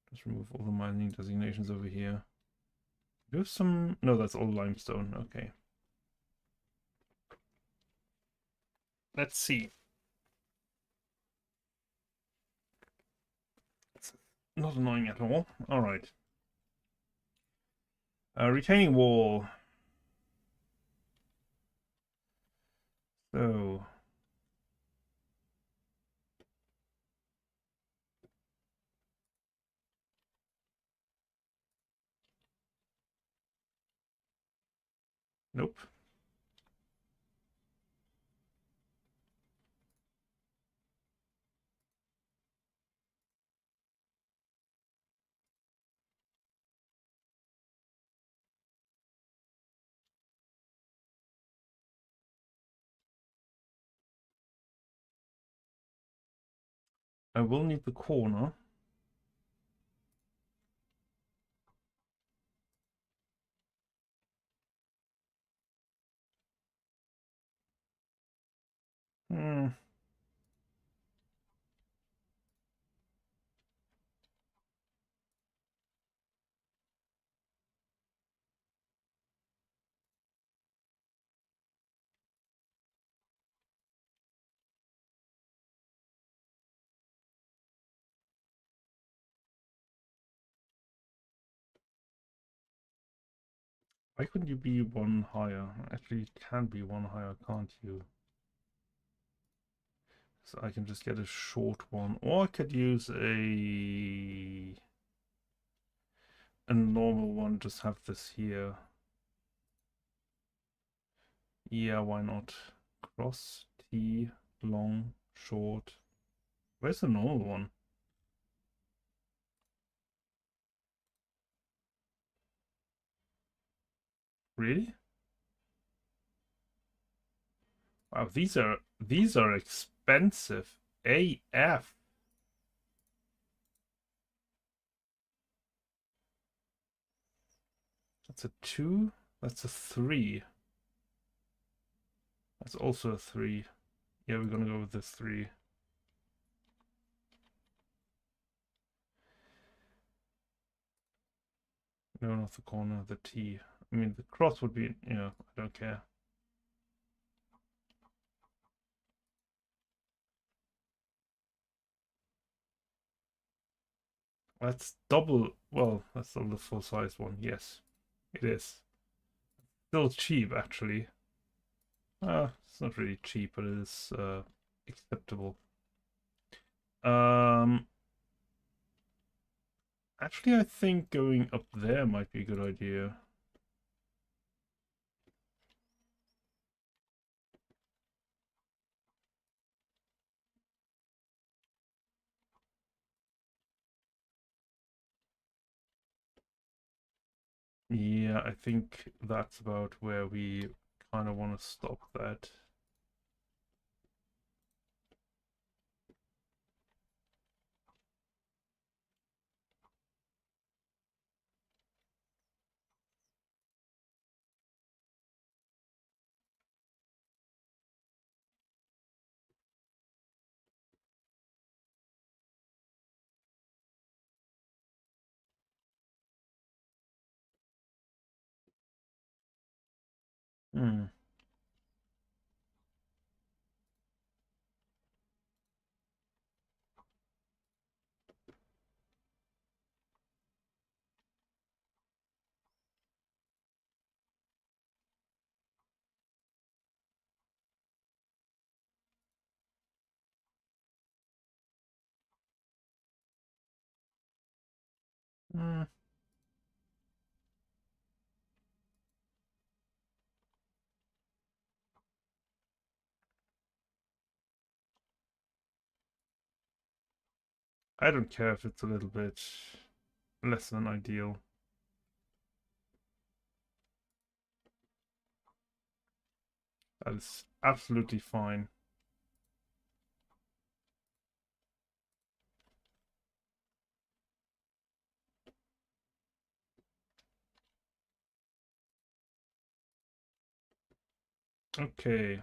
Just remove all the mining designations over here. Do you have some... No, that's all limestone. Okay. Let's see. It's not annoying at all. All right. Retaining wall. So... Nope. I will need the corner. Hmm. Why couldn't you be one higher? Actually, you can be one higher, can't you? So I can just get a short one, or I could use a normal one. Just have this here. Yeah, why not? Cross, T, long, short. Where's the normal one? Really? Wow, these are expensive. AF. That's a 2. That's a 3. That's also a 3. Yeah, we're gonna go with this 3. No, not the corner, the T. I mean, the cross would be, I don't care. That's double, well, that's double the full size one. Yes, it is. Still cheap, actually. It's not really cheap, but it is acceptable. Um, Actually, I think going up there might be a good idea. Yeah, I think that's about where we kind of want to stop that. Hmm. Hmm. I don't care if it's a little bit less than ideal. That is absolutely fine. Okay.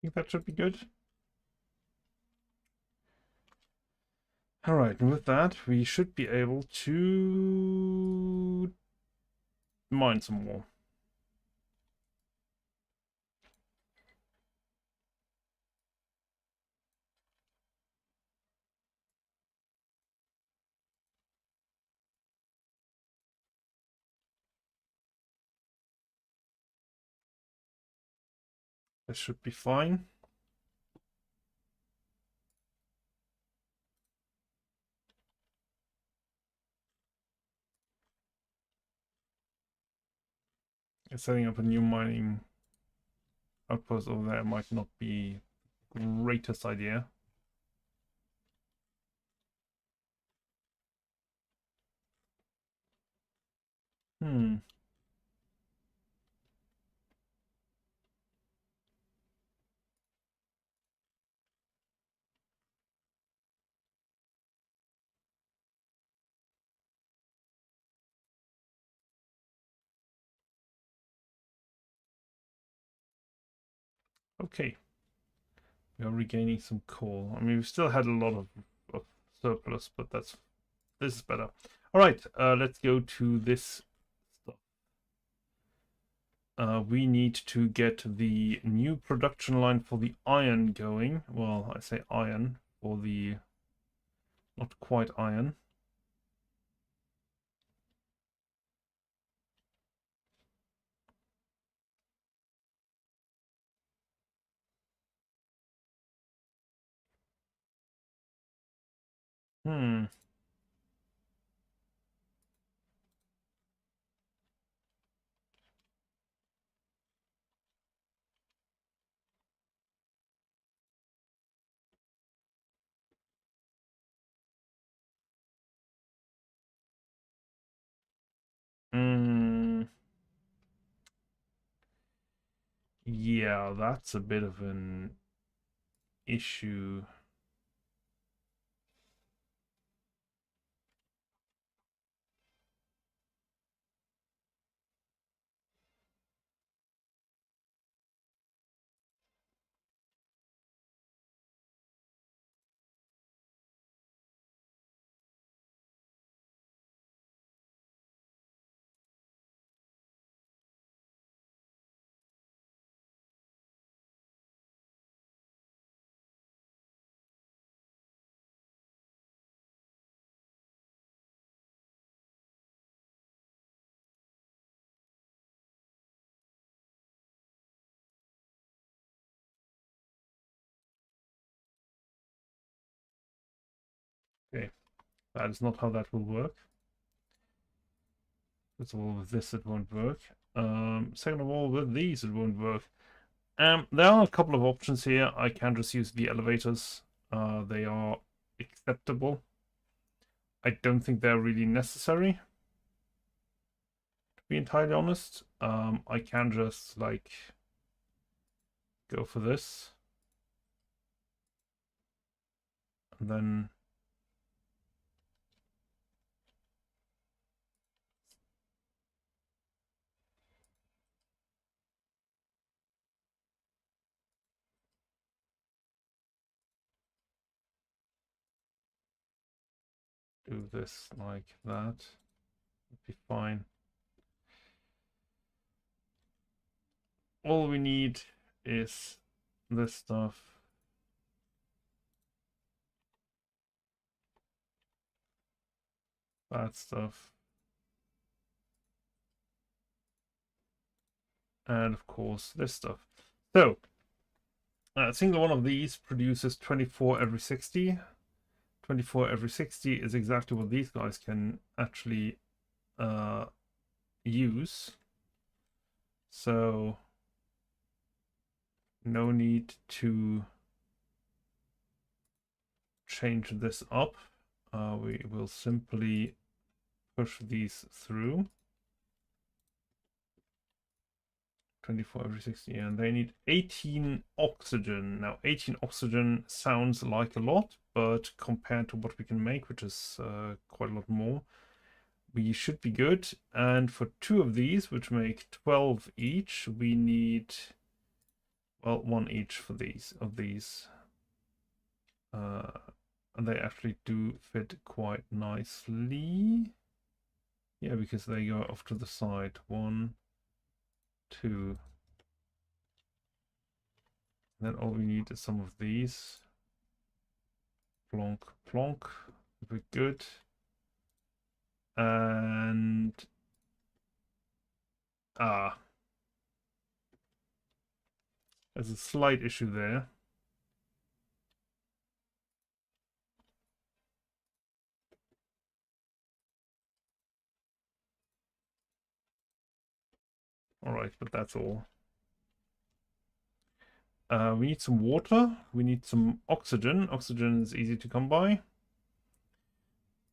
I think that should be good. All right, and with that, we should be able to mine some more. This should be fine. Setting up a new mining outpost over there might not be greatest idea. Hmm. Okay. We are regaining some coal. I mean, we've still had a lot of surplus, but this is better. All right, let's go to this stuff. We need to get the new production line for the iron going. Well, I say iron for the not quite iron. Hmm. Hmm. Yeah, that's a bit of an issue. Okay, that is not how that will work. First of all, with this it won't work. Second of all, with these it won't work. There are a couple of options here. I can just use the elevators. They are acceptable. I don't think they're really necessary, to be entirely honest. I can just like go for this. And then do this like that. It'd be fine. All we need is this stuff. That stuff. And of course, this stuff. So, a single one of these produces 24 every 60. 24 every 60 is exactly what these guys can actually use. So, no need to change this up. We will simply push these through. 24 every 60, and they need 18 oxygen. Now, 18 oxygen sounds like a lot, but compared to what we can make, which is quite a lot more, we should be good. And for 2 of these, which make 12 each, we need, well, 1 each for these, and they actually do fit quite nicely. Yeah, because they go off to the side. 1, 2. Then all we need is some of these. Plonk, plonk. Very good. And there's a slight issue there. All right, but that's all. We need some water. We need some oxygen. Oxygen is easy to come by.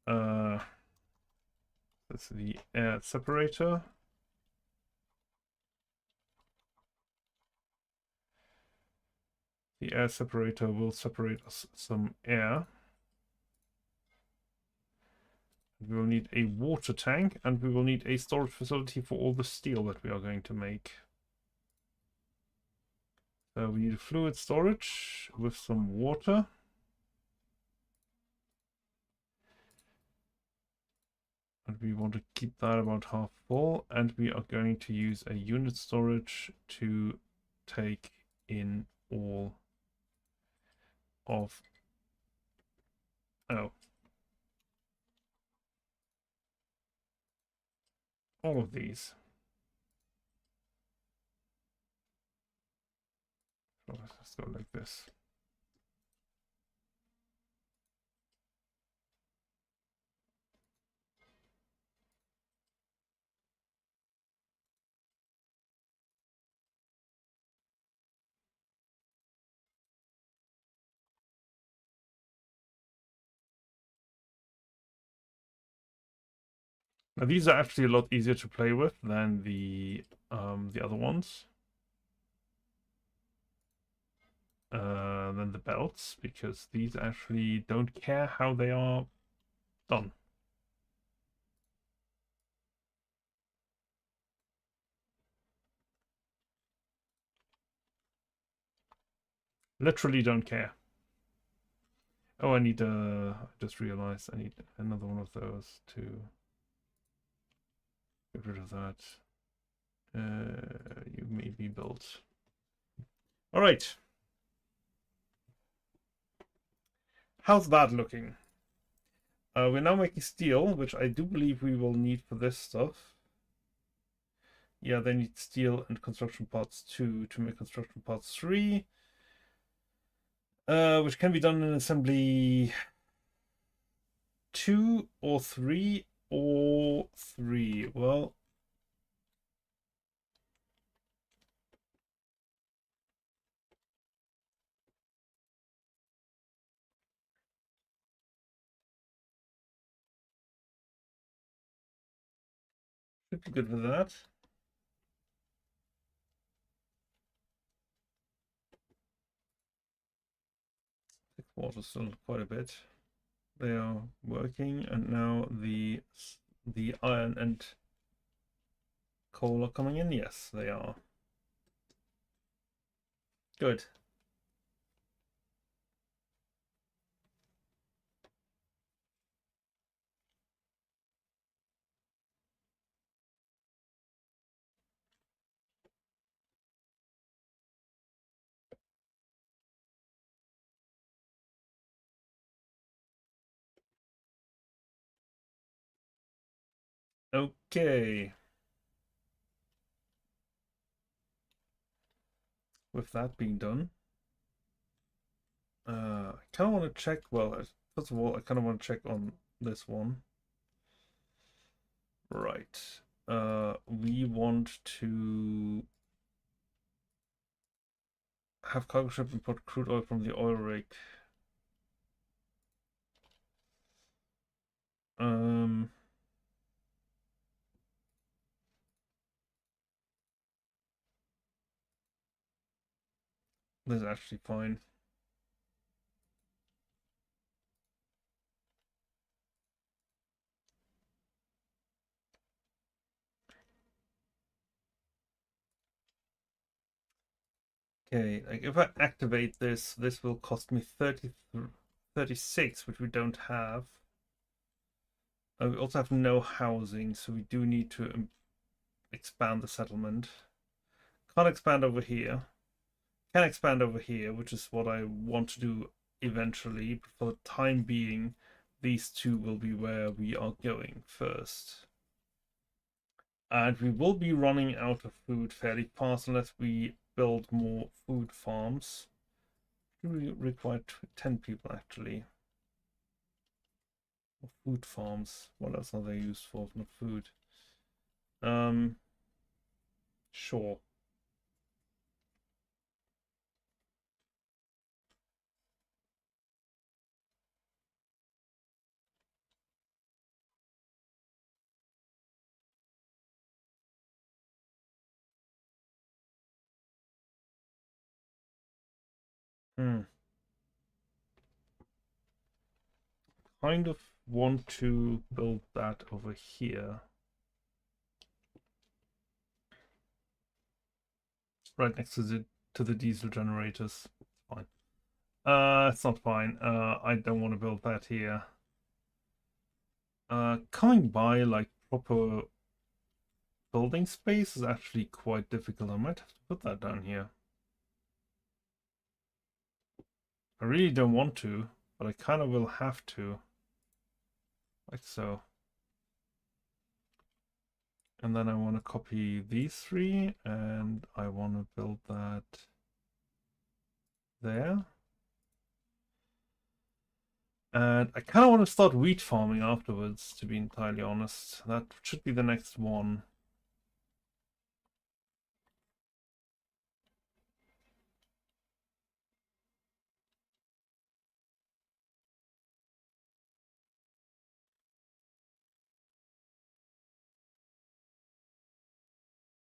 That's the air separator. The air separator will separate us some air. We will need a water tank, and we will need a storage facility for all the steel that we are going to make. So we need a fluid storage with some water. And we want to keep that about half full. And we are going to use a unit storage to take in all of... Oh. All of these. So let's go like this. Now these are actually a lot easier to play with than the other ones. Than the belts, because these actually don't care how they are done. Literally don't care. Oh, I need I just realized I need another one of those to get rid of that. You may be built. All right. How's that looking? We're now making steel, which I do believe we will need for this stuff. Yeah, they need steel and construction parts 2 to make construction parts 3. Which can be done in assembly 2 or 3 or 3. Well, should be good with that. Water still quite a bit. They are working, and now the iron and coal are coming in. Yes, they are. Good. Okay. With that being done, I kind of want to check. Well, first of all, I kind of want to check on this one. Right. We want to have cargo ship import crude oil from the oil rig. This is actually fine. Okay, like if I activate this, this will cost me 36, which we don't have. We also have no housing, so we do need to expand the settlement. Can't expand over here. Can expand over here, which is what I want to do eventually. But for the time being, these two will be where we are going first. And we will be running out of food fairly fast unless we build more food farms. We require 10 people actually. Food farms. What else are they used for? Not food. Sure. Kind of want to build that over here. Right next to the to the diesel generators. It's fine. It's not fine. I don't want to build that here. Coming by like proper building space is actually quite difficult. I might have to put that down here. I really don't want to, but I kind of will have to. Like so. And then I want to copy these three, and I want to build that there. And I kind of want to start wheat farming afterwards, to be entirely honest. That should be the next one.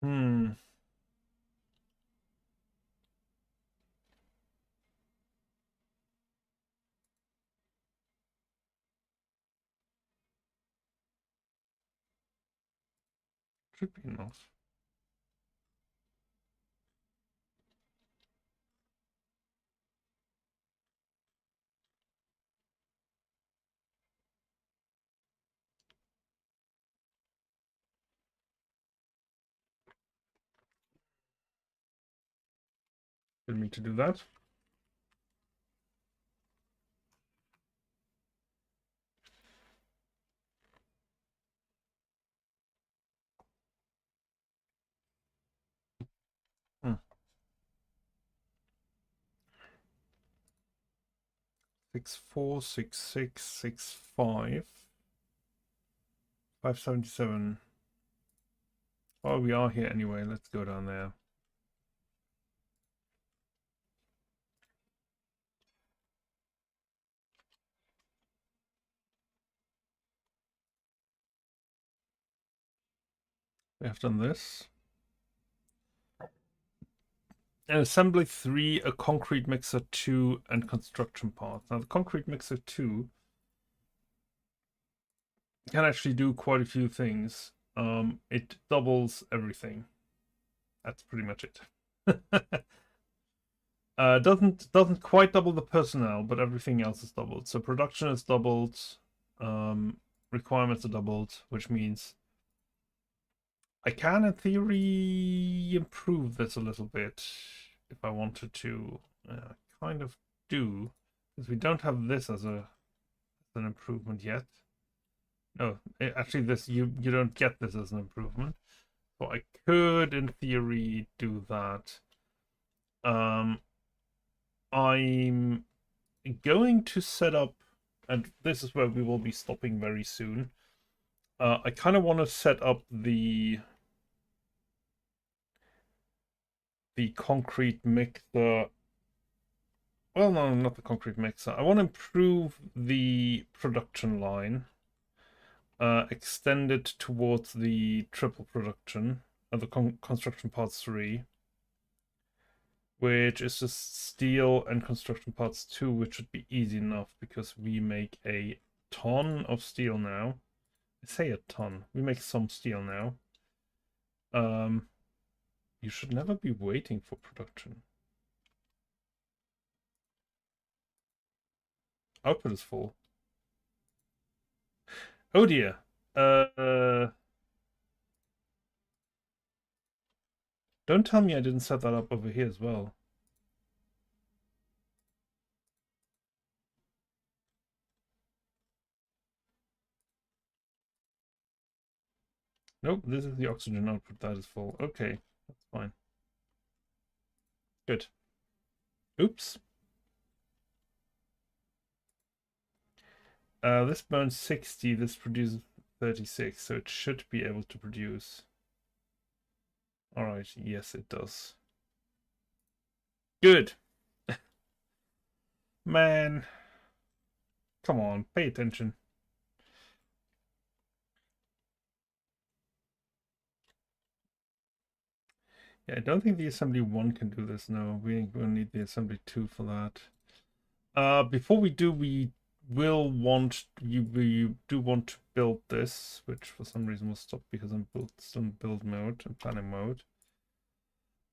Hmm. Should be enough. Didn't mean to do that. Hmm. 6-4, 6-6, 6-5, 577. Oh, we are here anyway. Let's go down there. We have done this. And assembly 3, a concrete mixer 2, and construction parts. Now the concrete mixer 2 can actually do quite a few things. It doubles everything. That's pretty much it. Doesn't quite double the personnel, but everything else is doubled. So production is doubled, requirements are doubled, which means I can, in theory, improve this a little bit if I wanted to. Kind of do, because we don't have this as an improvement yet. No, actually, this you don't get this as an improvement. So I could, in theory, do that. I'm going to set up, and this is where we will be stopping very soon. I kind of want to set up the concrete mixer. Well, no, not the concrete mixer. I want to improve the production line. Extend it towards the triple production of the construction parts 3, which is just steel, and construction parts 2, which should be easy enough because we make a ton of steel now. I say a ton. We make some steel now. You should never be waiting for production. Output is full. Oh dear. Don't tell me I didn't set that up over here as well. Nope, this is the oxygen output. That is full. Okay, that's fine. Good. Oops. This burns 60, this produces 36, so it should be able to produce. Alright, yes it does. Good. Man. Come on, pay attention. Yeah, I don't think the assembly 1 can do this, no. We will need the assembly 2 for that. Before we do, we will want we do want to build this, which for some reason will stop because I'm still in build mode and planning mode.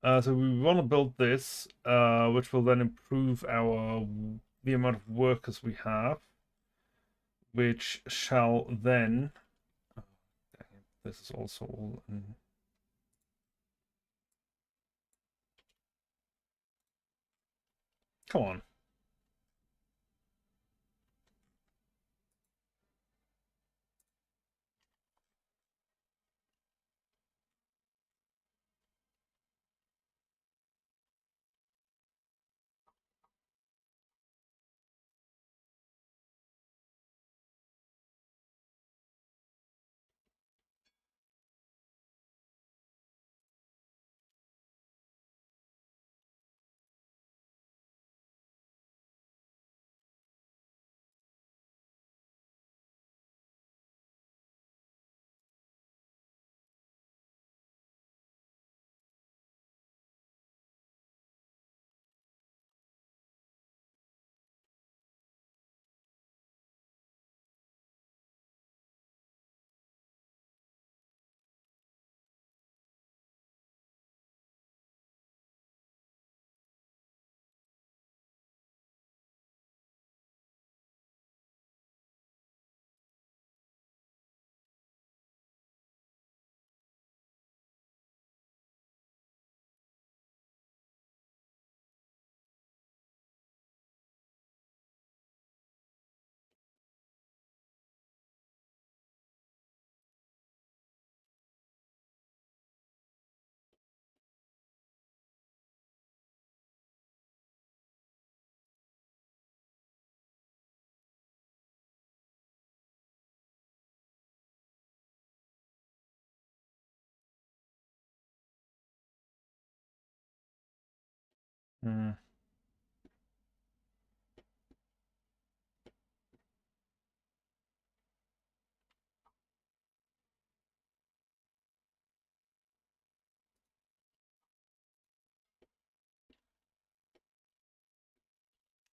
So we want to build this, which will then improve the amount of workers we have, which shall then. Oh, dang it, this is also all. Come on. Hmm.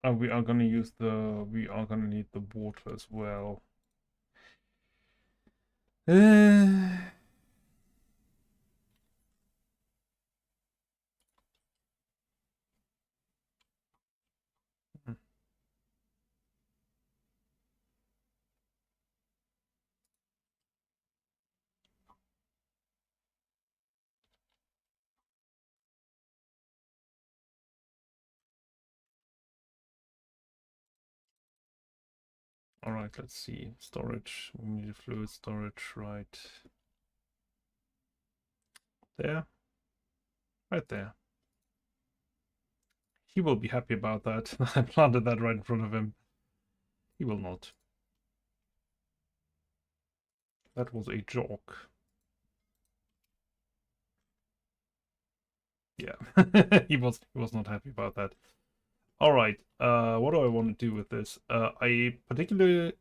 We are gonna use the. We are gonna need the water as well. All right, let's see. Storage. We need a fluid storage right there, right there. He will be happy about that. I planted that right in front of him. He will not. That was a joke. Yeah, he was not happy about that. All right. What do I want to do with this? In particular,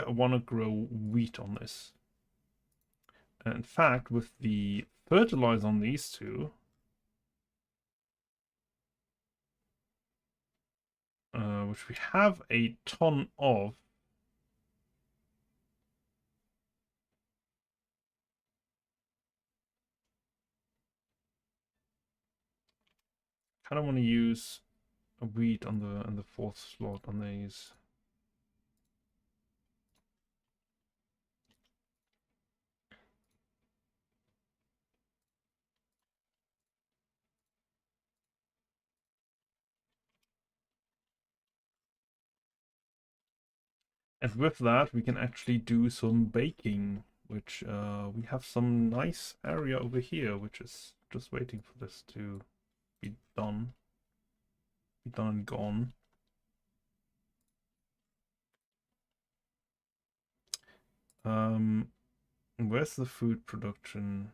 I want to grow wheat on this. In fact, with the fertilizer on these two, which we have a ton of. Kind of want to use a wheat on the fourth slot on these. And with that, we can actually do some baking, which we have some nice area over here, which is just waiting for this to be done. Be done and gone. Where's the food production?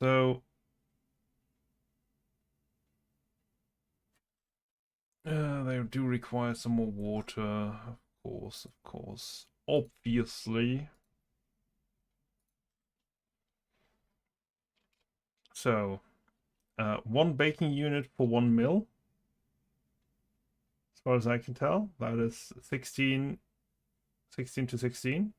So, they do require some more water, of course, obviously. So, one baking unit for one mill, as far as I can tell. That is 16 to 16.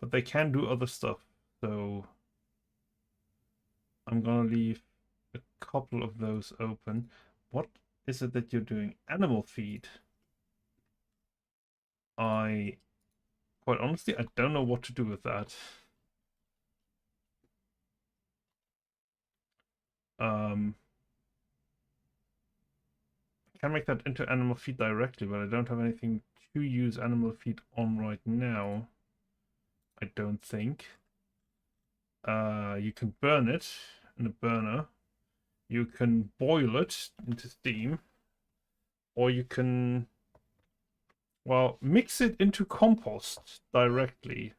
but they can do other stuff. So I'm gonna leave a couple of those open. What is it that you're doing? Animal feed. Quite honestly, I don't know what to do with that. I can make that into animal feed directly, but I don't have anything to use animal feed on right now. I don't think. You can burn it in a burner. You can boil it into steam, or you can, well, mix it into compost directly.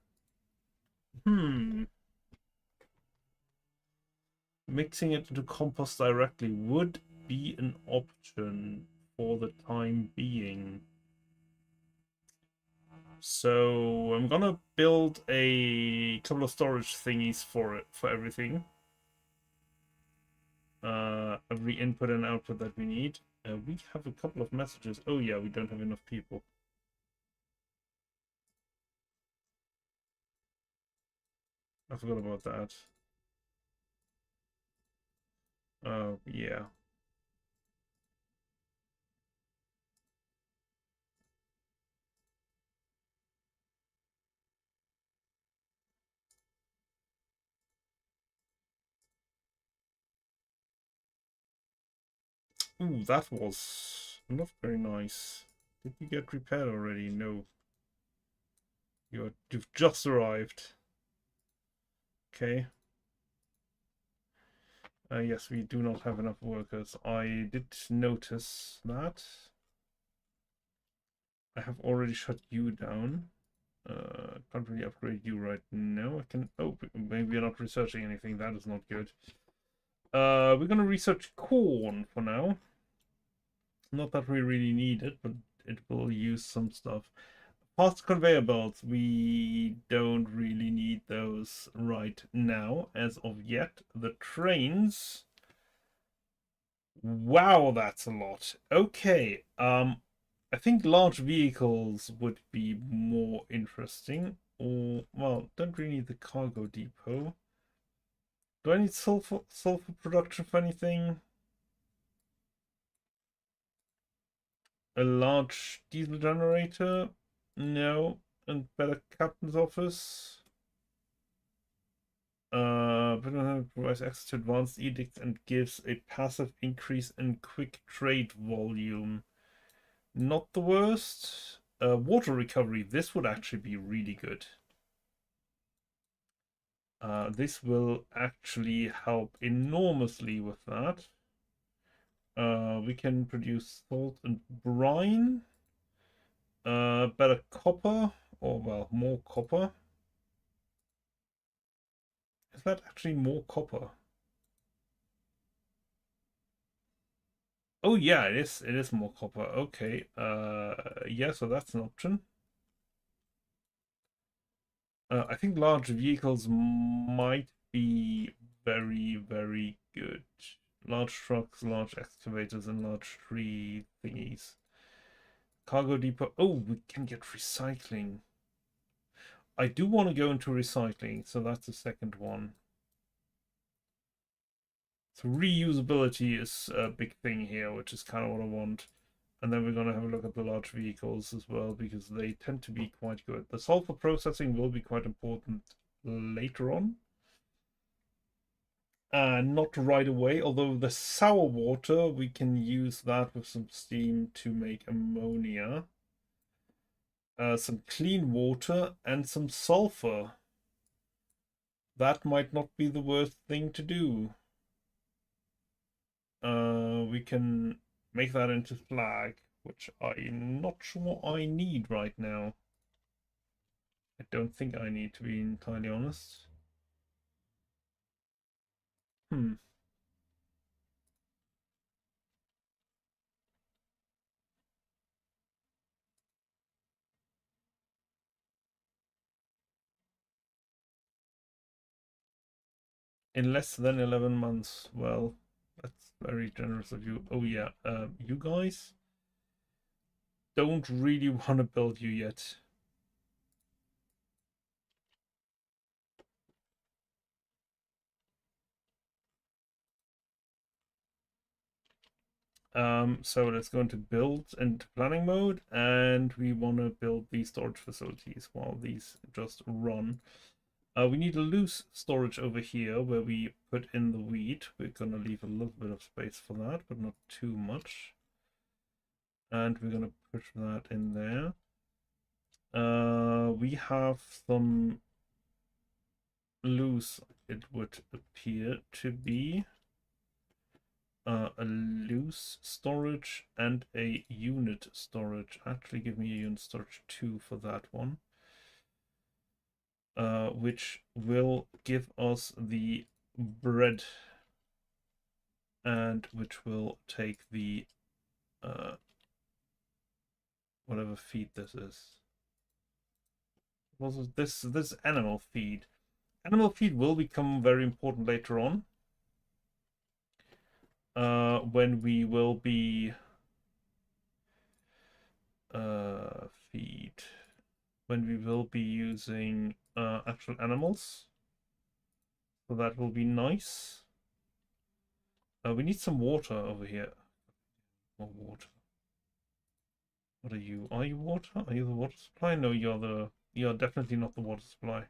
Mixing it into compost directly would be an option for the time being. So I'm gonna build a couple of storage thingies for it, for everything. Every input and output that we need. We have a couple of messages. Oh yeah, we don't have enough people. I forgot about that. Yeah. Ooh, that was not very nice. Did you get repaired already? No. You've just arrived. Okay. Yes, we do not have enough workers. I did notice that. I have already shut you down. Can't really upgrade you right now. I can. Oh, maybe we're not researching anything. That is not good. We're gonna research corn for now. Not that we really need it, but it will use some stuff. Past conveyor belts, we don't really need those right now, as of yet. The trains. Wow, that's a lot. Okay, I think large vehicles would be more interesting. Or, well, don't really need the cargo depot. Do I need sulfur production for anything? A large diesel generator? No. And better captain's office? But provides access to advanced edicts and gives a passive increase in quick trade volume. Not the worst. Water recovery. This would actually be really good. This will actually help enormously with that. We can produce salt and brine. Better copper, or well, more copper. Is that actually more copper? Oh yeah, it is. It is more copper. Okay. Yeah, so that's an option. I think large vehicles might be very, very good. Large trucks, large excavators, and large tree thingies. Cargo depot. Oh, we can get recycling. I do want to go into recycling, so that's the second one. So reusability is a big thing here, which is kind of what I want. And then we're going to have a look at the large vehicles as well, because they tend to be quite good. The sulfur processing will be quite important later on. Not right away, although the sour water, we can use that with some steam to make ammonia. Some clean water and some sulfur. That might not be the worst thing to do. We can make that into flag, which I'm not sure I need right now. I don't think I need, to be entirely honest. Hmm. In less than 11 months. Well, that's very generous of you. Oh yeah, you guys don't really want to build you yet. So let's go into build and planning mode, and we want to build these storage facilities while these just run. We need a loose storage over here where we put in the wheat. We're gonna leave a little bit of space for that, but not too much. And we're gonna push that in there. We have some loose, it would appear to be a loose storage and a unit storage. Actually, give me a unit storage 2 for that one. Which will give us the bread and which will take the whatever feed this is. Was this animal feed? Animal feed will become very important later on. When we will be feed. When we will be using actual animals. So that will be nice. We need some water over here. More water. What are you? Are you water? Are you the water supply? No, you're definitely not the water supply.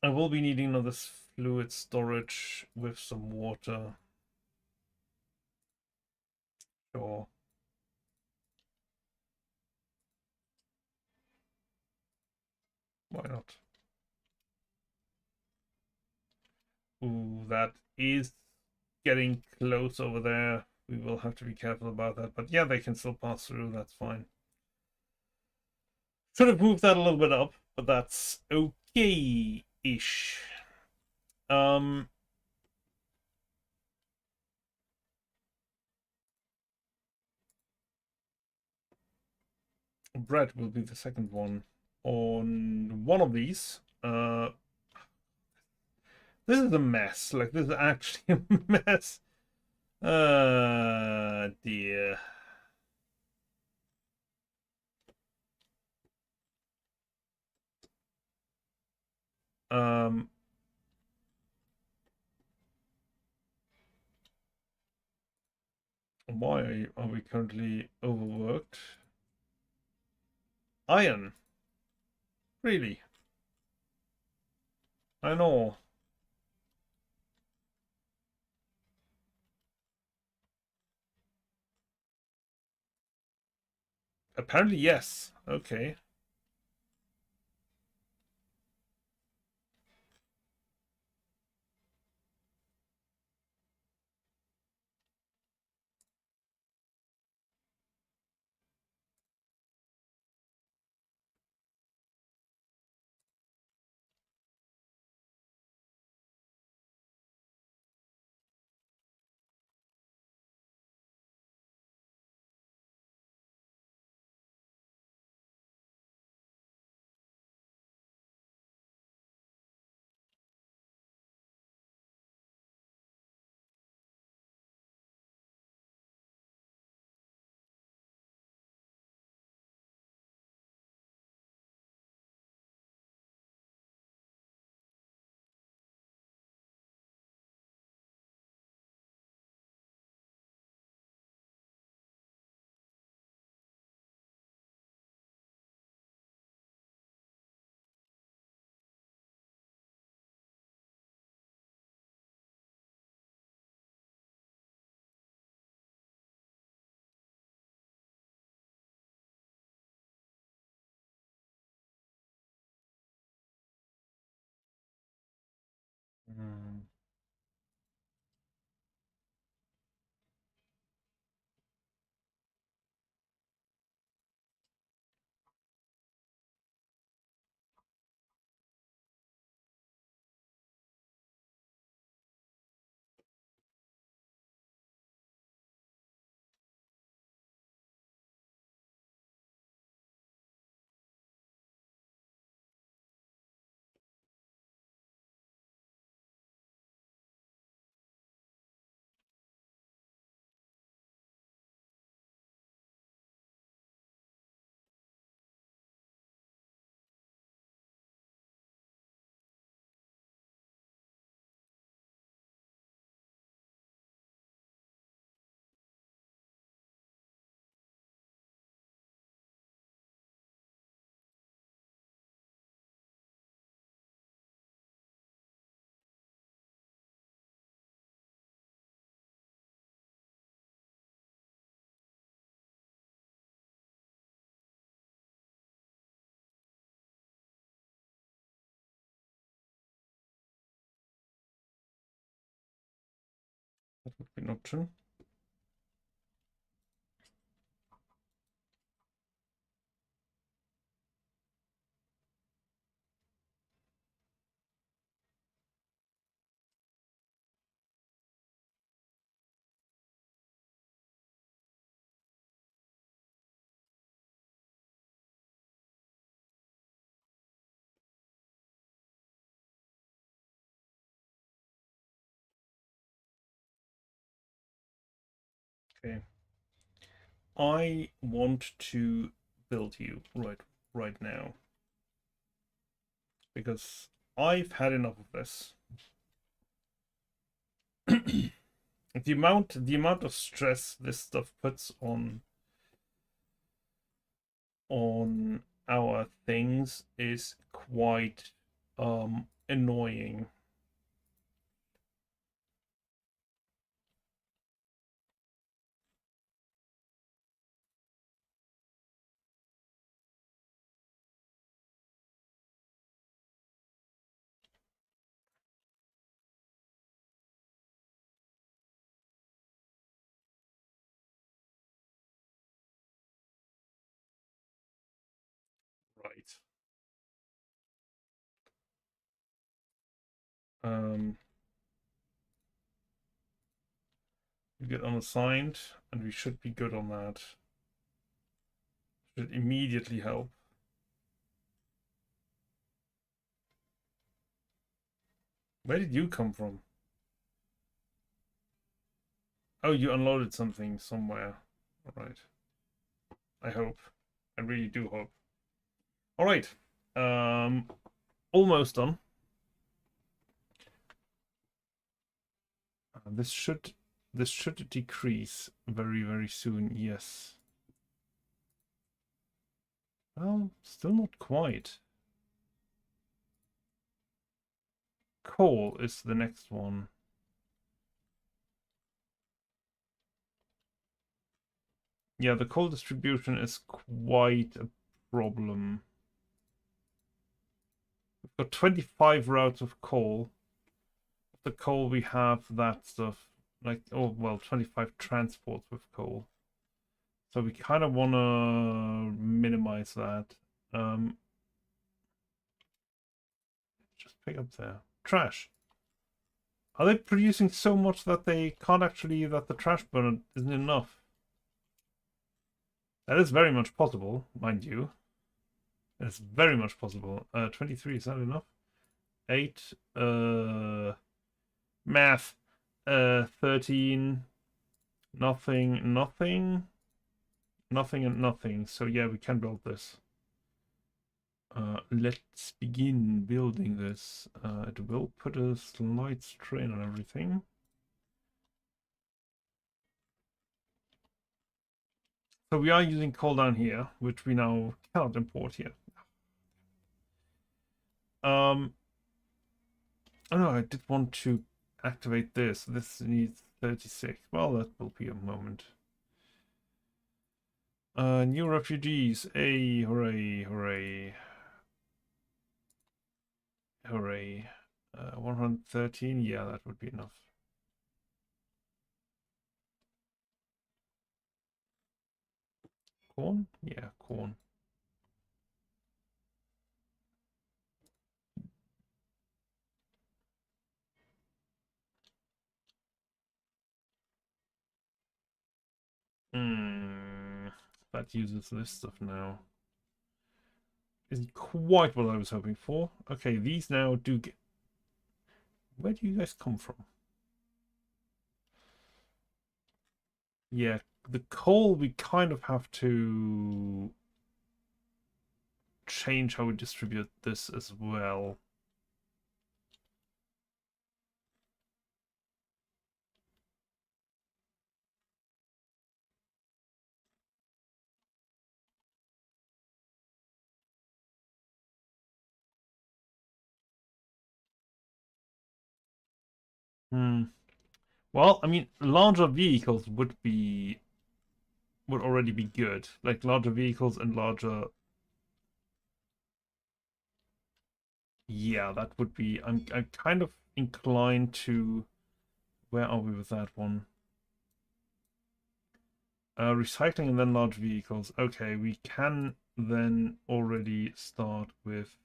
I will be needing another fluid storage with some water. Sure. Why not? Ooh, that is getting close over there. We will have to be careful about that. But yeah, they can still pass through. That's fine. Should have moved that a little bit up, but that's okay-ish. Bread will be the second one on one of these. This is a mess. Like, this is actually a mess. Dear. Um, why are we currently overworked? Iron. Really? I know. Apparently, yes. Okay. Hmm. That would be an option. Okay. I want to build you right now because I've had enough of this. the amount of stress this stuff puts on our things is quite annoying. Right. We get unassigned, and we should be good on that. Should immediately help. Where did you come from? Oh, you unloaded something somewhere. All right. I hope. I really do hope. All right. Almost done. This should decrease very soon. Yes. Well, still not quite. Coal is the next one. Yeah, the coal distribution is quite a problem. We've got 25 routes of coal. The coal we have that stuff, like, oh, well, 25 transports with coal. So we kind of want to minimize that. Just pick up there. Trash. Are they producing so much that they can't actually, that the trash burner isn't enough? That is very much possible, mind you. It's very much possible. 23, is that enough? 8, math, 13, nothing, and nothing. So yeah, we can build this. Let's begin building this. It will put a slight strain on everything. So we are using coal down here, which we now cannot import here. Oh no, I did want to activate this. This needs 36. Well, that will be a moment. New refugees. Hey, hooray, hooray. Hooray. 113, yeah, that would be enough. Corn? Yeah, corn. That uses this stuff now. Isn't quite what I was hoping for. Okay, these now do get... Where do you guys come from? Yeah, the coal, we kind of have to change how we distribute this as well. Well, I mean, larger vehicles would already be good. Like larger vehicles and larger... Yeah, that would be... I'm kind of inclined to Where are we with that one? Recycling and then large vehicles. Okay, we can then already start with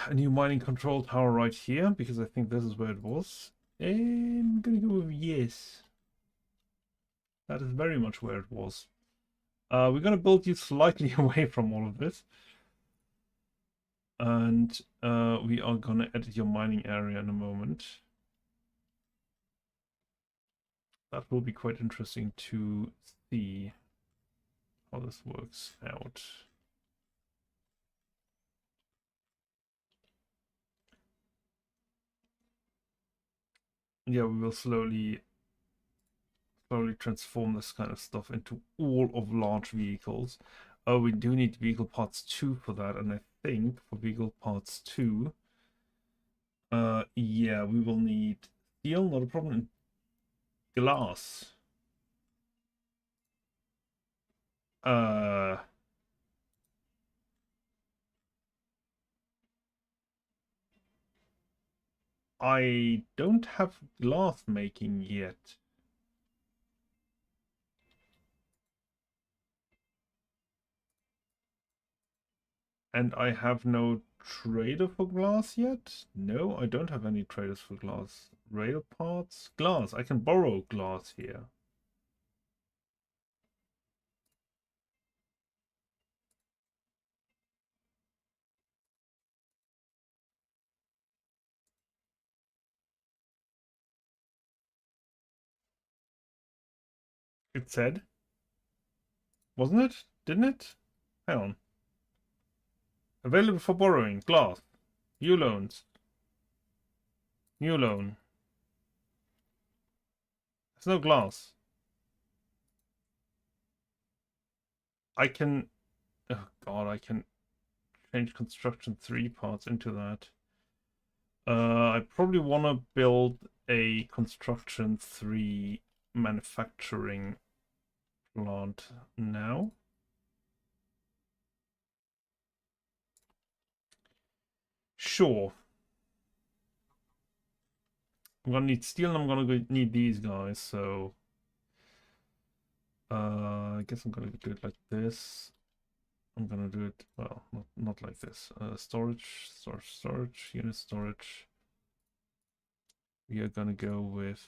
a new mining control tower right here, because I think this is where it was. And I'm gonna go with yes. That is very much where it was. We're gonna build you slightly away from all of this. And we are gonna edit your mining area in a moment. That will be quite interesting to see how this works out. Yeah, we will slowly transform this kind of stuff into all of large vehicles. Oh, we do need vehicle parts 2 for that, and I think for vehicle parts 2, yeah, we will need steel, not a problem. Glass. Uh, I don't have glass making yet. And I have no trader for glass yet? No, I don't have any traders for glass. Rail parts? Glass. I can borrow glass here. It said, wasn't it? Didn't it? Hang on. Available for borrowing. Glass. New loans. New loan. There's no glass. I can... Oh god, I can change construction 3 parts into that. I probably want to build a construction 3 manufacturing plant now. Sure. I'm gonna need steel and I'm gonna need these guys, so I guess I'm gonna do it like this. I'm gonna do it, well, not like this. Storage, unit storage. We are gonna go with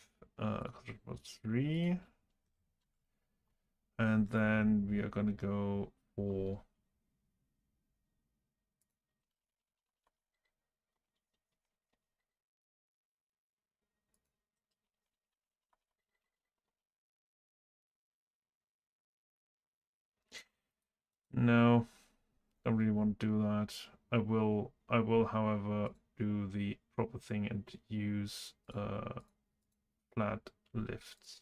construction 3. And then we are gonna go for no, don't really want to do that. I will, however, do the proper thing and use flat lifts.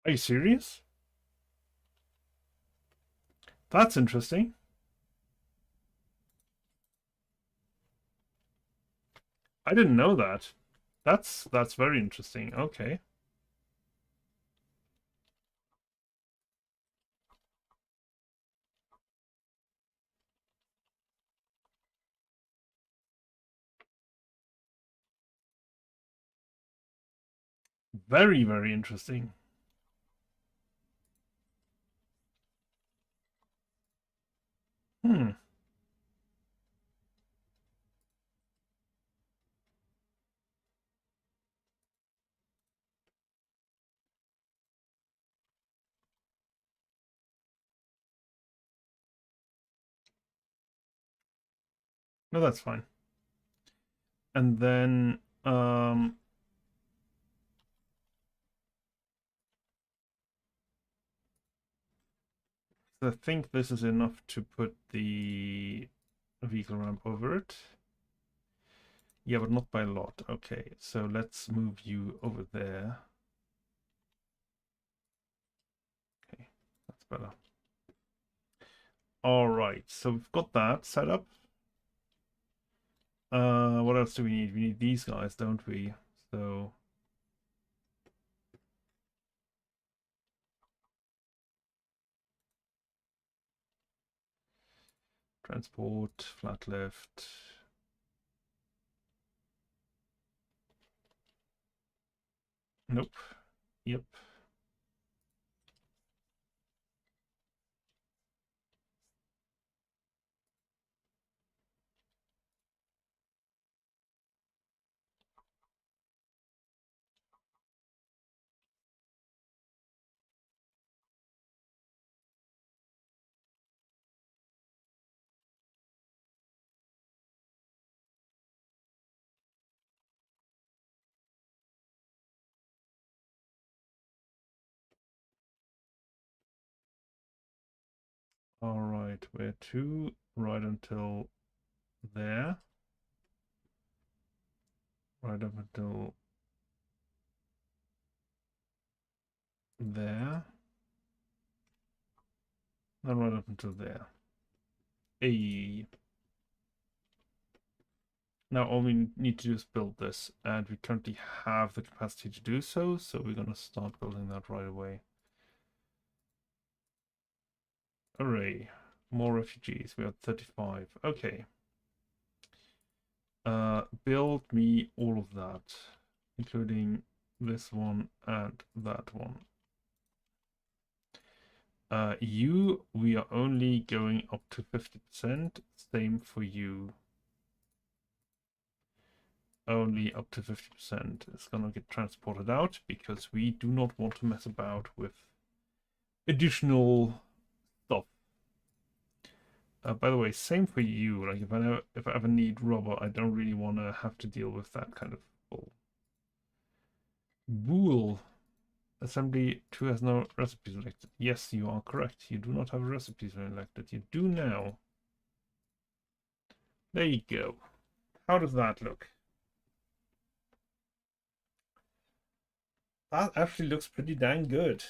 Are you serious? That's interesting. I didn't know that. That's very interesting. Okay. Very, very interesting. Hmm. No, that's fine. And then I think this is enough to put the vehicle ramp over it. Yeah, but not by a lot. Okay, so let's move you over there. Okay, that's better. All right, so we've got that set up. What else do we need? We need these guys, don't we? So transport, flat lift. Nope. Yep. All right, where to? Right until there. Right up until there. And right up until there. A. Now all we need to do is build this, and we currently have the capacity to do so, so we're gonna start building that right away. Hooray. More refugees. We have 35. Okay. Build me all of that, including this one and that one. You, we are only going up to 50%. Same for you. Only up to 50%. It's gonna get transported out because we do not want to mess about with additional stuff. By the way, same for you. Like if I ever need rubber, I don't really want to have to deal with that kind of bull. Wool. Assembly 2 has no recipes elected. Yes, you are correct. You do not have recipes elected. You do now. There you go. How does that look? That actually looks pretty dang good.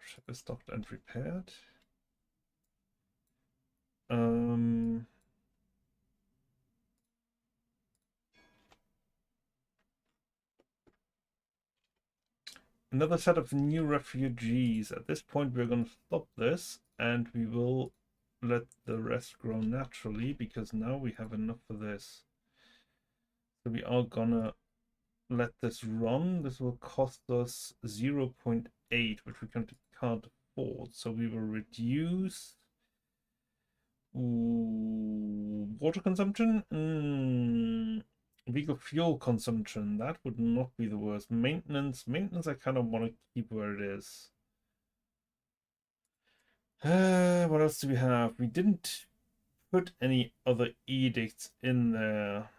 Ship is stocked and repaired. Another set of new refugees. At this point, we're going to stop this and we will let the rest grow naturally because now we have enough for this. So we are gonna let this run. This will cost us 0.8, which we can't afford. So we will reduce water consumption. Vehicle fuel consumption. That would not be the worst. Maintenance. I kind of want to keep where it is. What else do we have? We didn't put any other edicts in there.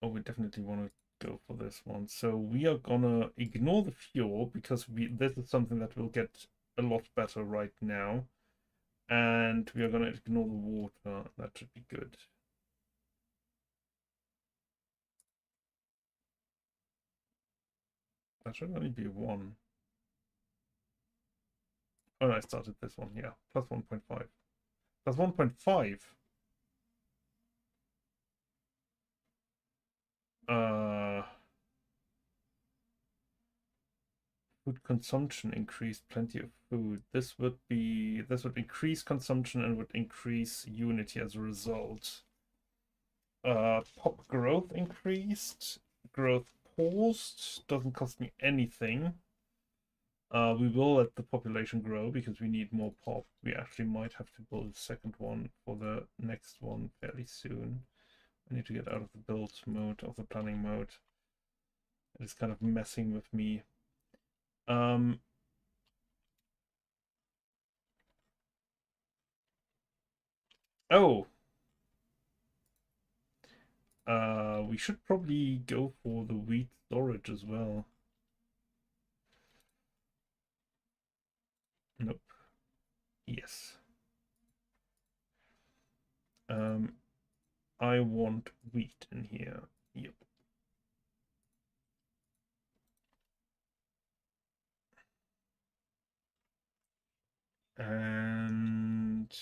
Oh, we definitely want to go for this one. So we are gonna ignore the fuel because this is something that will get a lot better right now. And we are gonna ignore the water. That should be good. That should only be 1. Oh, no, I started this one. Yeah, plus 1.5. Plus 1.5. Food consumption increased. Plenty of food. This would increase consumption and would increase unity as a result. Pop growth increased. Growth paused. Doesn't cost me anything. We will let the population grow because we need more pop. We actually might have to build a second one for the next one fairly soon. I need to get out of the build mode, of the planning mode. It's kind of messing with me. Um, oh, we should probably go for the wheat storage as well. Nope. Yes. I want wheat in here. Yep. And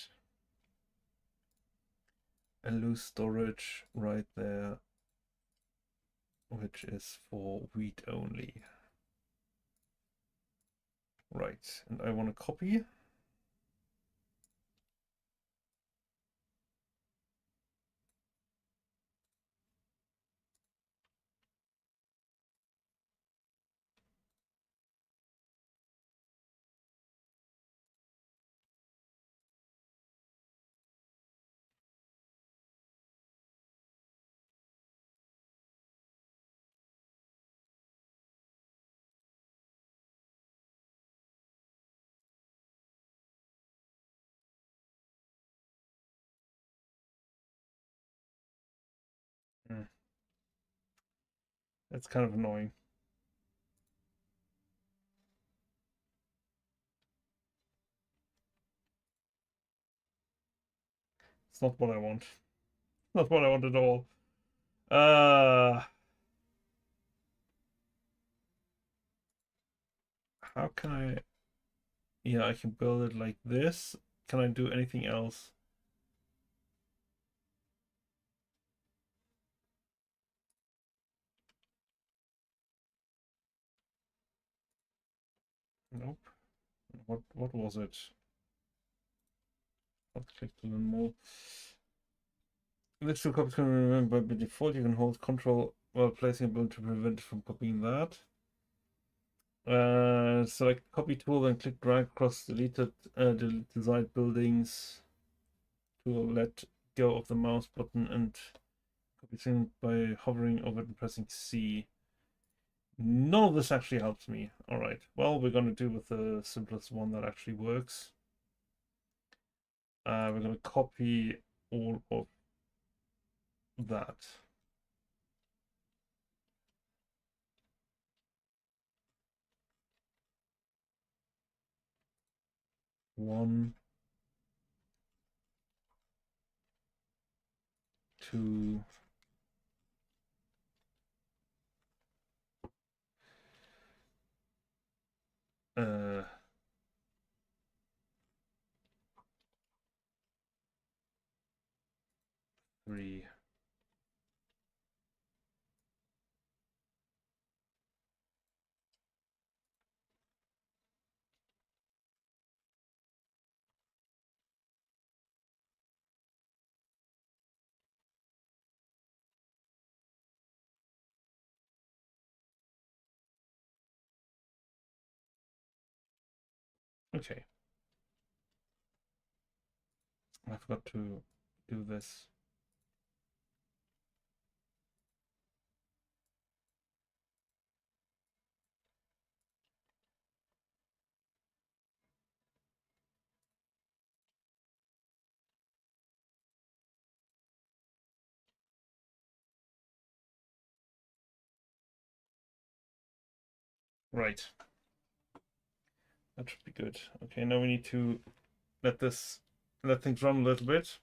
a loose storage right there, which is for wheat only. Right, and I want to copy. Mm. That's kind of annoying. It's not what I want. Not what I want at all. How can I? Yeah, I can build it like this. Can I do anything else? Nope. What was it? Let's click to learn more. Which two copies can remember by default? You can hold control while placing a build to prevent from copying that. Select copy tool, then click drag across deleted desired buildings to let go of the mouse button and copy thing by hovering over it and pressing C. None of this actually helps me. All right, well, we're going to do with the simplest one that actually works. We're going to copy all of that. One, two, uh, three. Okay. I forgot to do this. Right. That should be good. Okay, now we need to let things run a little bit.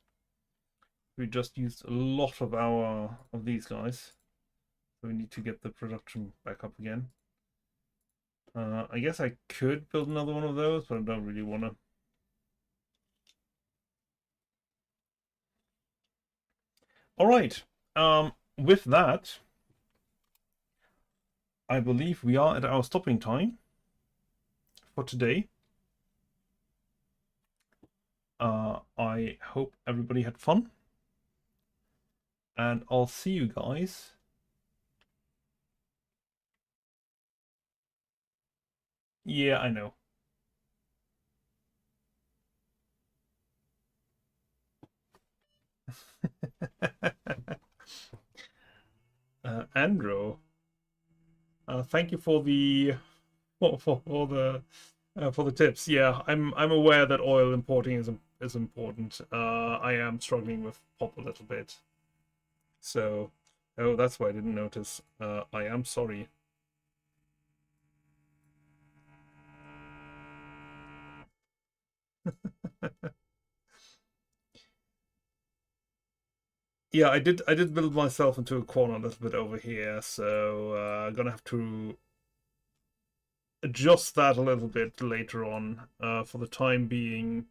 We just used a lot of these guys. So we need to get the production back up again. I guess I could build another one of those, but I don't really want to. All right. With that, I believe we are at our stopping time for today. I hope everybody had fun, and I'll see you guys. Yeah, I know. Andrew, thank you for the for the tips. Yeah, I'm aware that oil importing is important. I am struggling with pop a little bit. So, oh, that's why I didn't notice. I am sorry. Yeah, I did build myself into a corner a little bit over here, so I'm gonna have to adjust that a little bit later on. For the time being,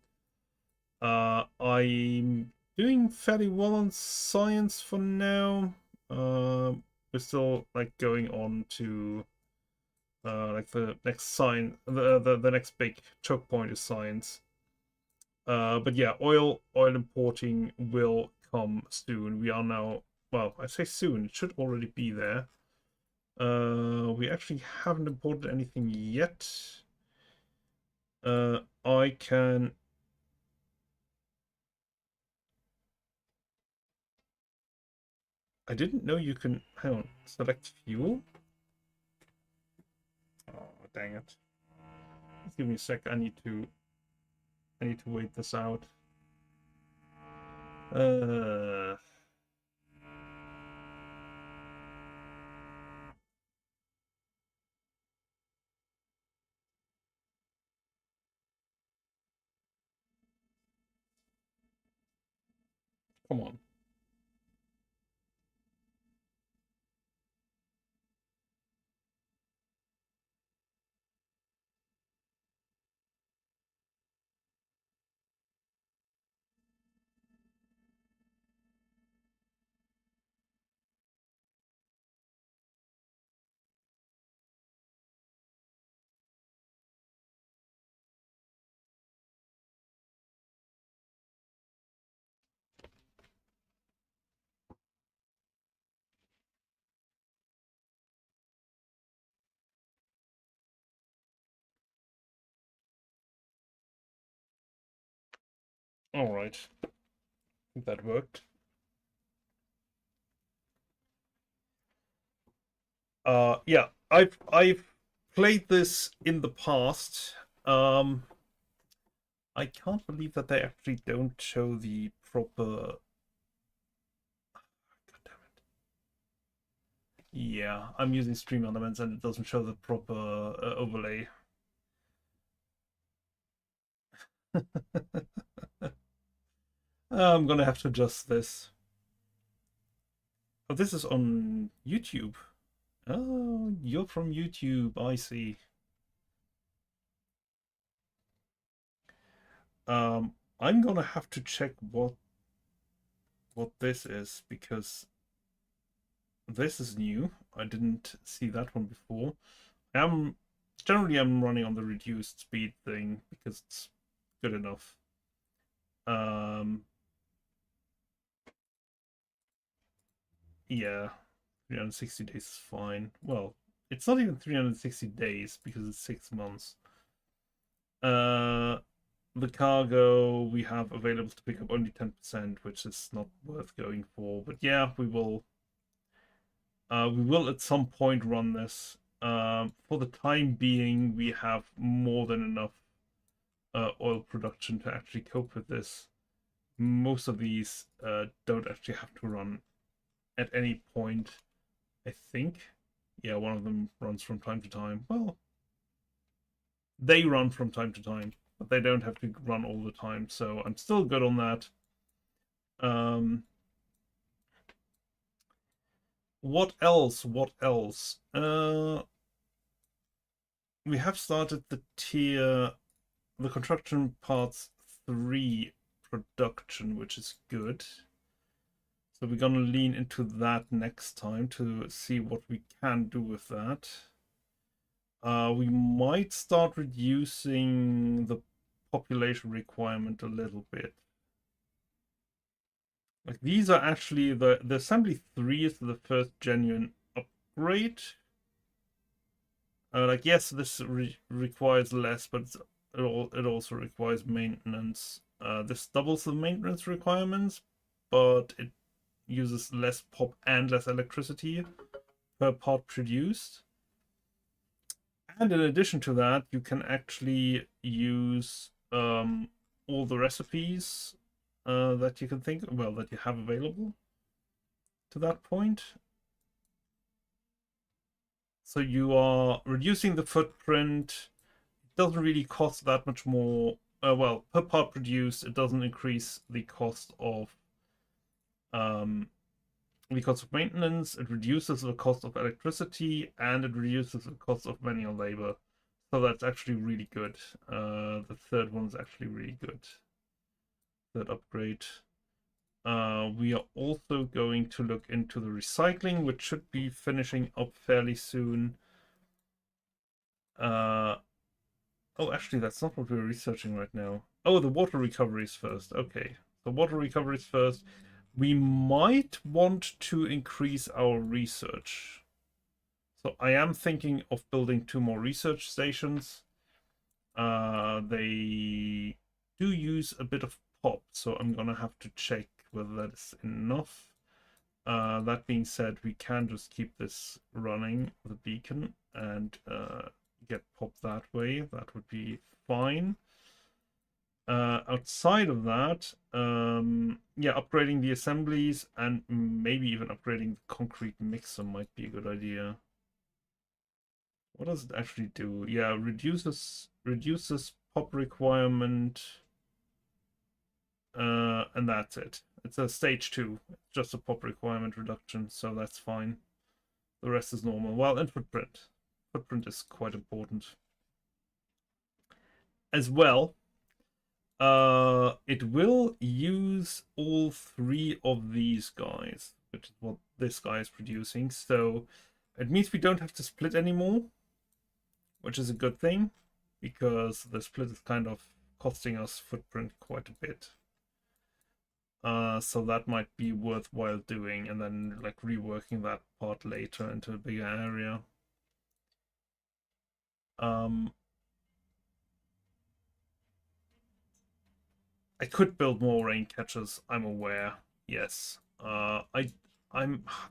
I'm doing fairly well on science for now. We're still like going on to like the next the next big choke point is science. But yeah, oil importing will come soon. We are now, well, I say soon, it should already be there. We actually haven't imported anything yet. I can. I didn't know you can. Hang on, select fuel. Oh, dang it! Just give me a sec. I need to wait this out. Uh, Come on. All right. I think that worked. Yeah, I've played this in the past. I can't believe that they actually don't show the proper. God damn it. Yeah, I'm using Stream Elements and it doesn't show the proper overlay. I'm gonna have to adjust this. Oh, this is on YouTube. Oh, you're from YouTube. I see. I'm gonna have to check what this is because this is new. I didn't see that one before. I'm generally I'm running on the reduced speed thing because it's good enough. Um, yeah, 360 days is fine. Well, it's not even 360 days because it's 6 months. The cargo we have available to pick up only 10%, which is not worth going for. But yeah, we will at some point run this. For the time being, we have more than enough oil production to actually cope with this. Most of these don't actually have to run at any point, I think. Yeah, one of them runs from time to time. Well, they run from time to time, but they don't have to run all the time, so I'm still good on that. Um, what else? What else? We have started the construction parts 3 production, which is good. So we're gonna lean into that next time to see what we can do with that. We might start reducing the population requirement a little bit. Like these are actually the assembly 3 is the first genuine upgrade. Like, yes, this requires less, but it also requires maintenance. This doubles the maintenance requirements, but it uses less pop and less electricity per part produced. And in addition to that, you can actually use all the recipes that you can think, well, that you have available to that point. So you are reducing the footprint. It doesn't really cost that much more. Well, per part produced, it doesn't increase the cost of maintenance. It reduces the cost of electricity, and it reduces the cost of manual labor. So that's actually really good. The third one's actually really good. Third upgrade. We are also going to look into the recycling, which should be finishing up fairly soon. Oh, actually, that's not what we're researching right now. Oh, the water recovery is first. Okay, so water recovery is first. We might want to increase our research. So I am thinking of building 2 more research stations. They do use a bit of pop, so I'm gonna have to check whether that is enough. That being said, we can just keep this running, the beacon, and get pop that way. That would be fine. Outside of that, yeah, upgrading the assemblies and maybe even upgrading the concrete mixer might be a good idea. What does it actually do? Yeah, reduces pop requirement, and that's it. It's a stage 2. It's just a pop requirement reduction, so that's fine. The rest is normal. Well, and footprint. Footprint is quite important as well. It will use all 3 of these guys, which is what this guy is producing. So it means we don't have to split anymore, which is a good thing, because the split is kind of costing us footprint quite a bit. So that might be worthwhile doing, and then like reworking that part later into a bigger area. I could build more rain catchers, I'm aware. Yes. The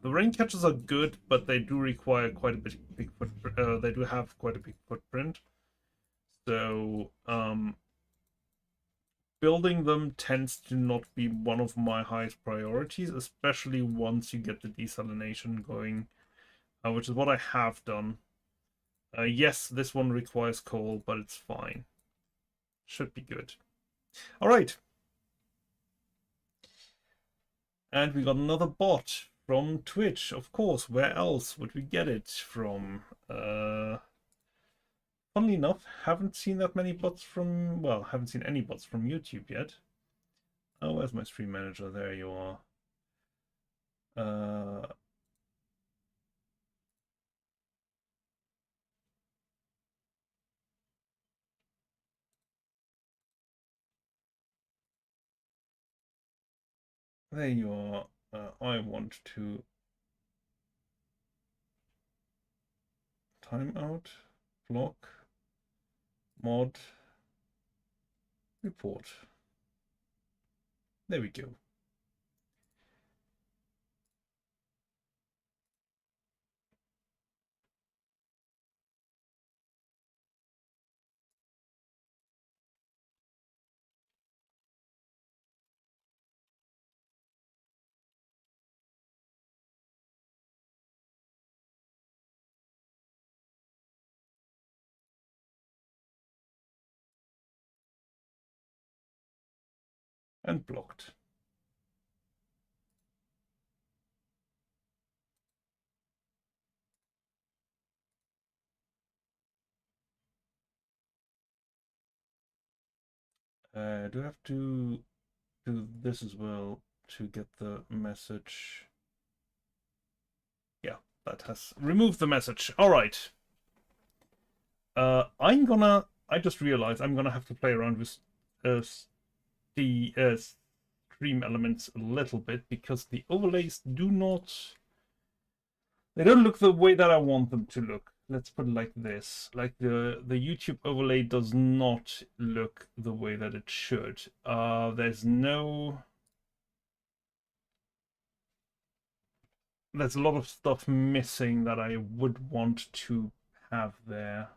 rain catchers are good, but they do require quite a big footprint. They do have quite a big footprint. So building them tends to not be one of my highest priorities, especially once you get the desalination going, which is what I have done. Yes, this one requires coal, but it's fine. Should be good. All right. And we got another bot from Twitch, of course. Where else would we get it from? Funnily enough, haven't seen that many bots from, well, haven't seen any bots from YouTube yet. Oh, where's my stream manager? There you are. There you are. I want to timeout, block, mod, report. There we go. And blocked. Do I have to do this as well to get the message? Yeah, that has removed the message. All right. I just realized I'm gonna have to play around with the stream elements a little bit, because the overlays they don't look the way that I want them to look. let's put it like this. Like the YouTube overlay does not look the way that it should. There's a lot of stuff missing that I would want to have there,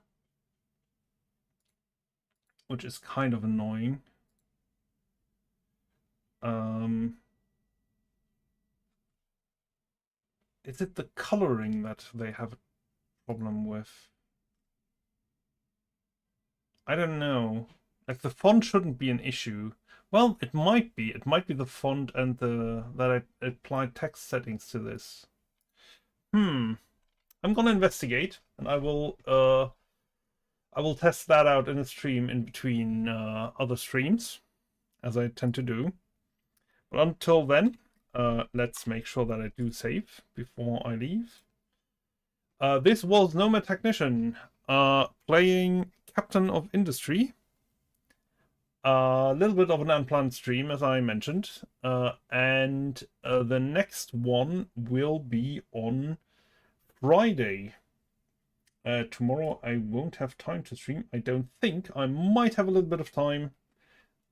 which is kind of annoying. Is it the coloring that they have a problem with? I don't know. Like the font shouldn't be an issue. Well, it might be. It might be the font and that I applied text settings to this. I'm gonna investigate, and I will test that out in a stream in between other streams, as I tend to do. But until then, let's make sure that I do save before I leave. This was Nomad Technician playing Captain of Industry. A little bit of an unplanned stream, as I mentioned, and the next one will be on Friday. Tomorrow I won't have time to stream, I don't think. I might have a little bit of time.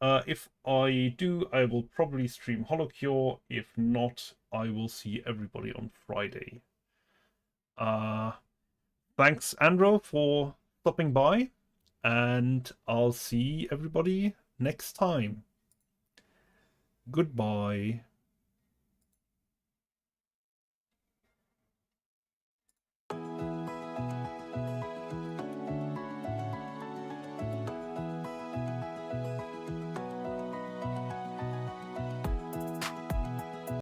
If I do, I will probably stream HoloCure. If not, I will see everybody on Friday. Thanks, Andro, for stopping by, and I'll see everybody next time. Goodbye.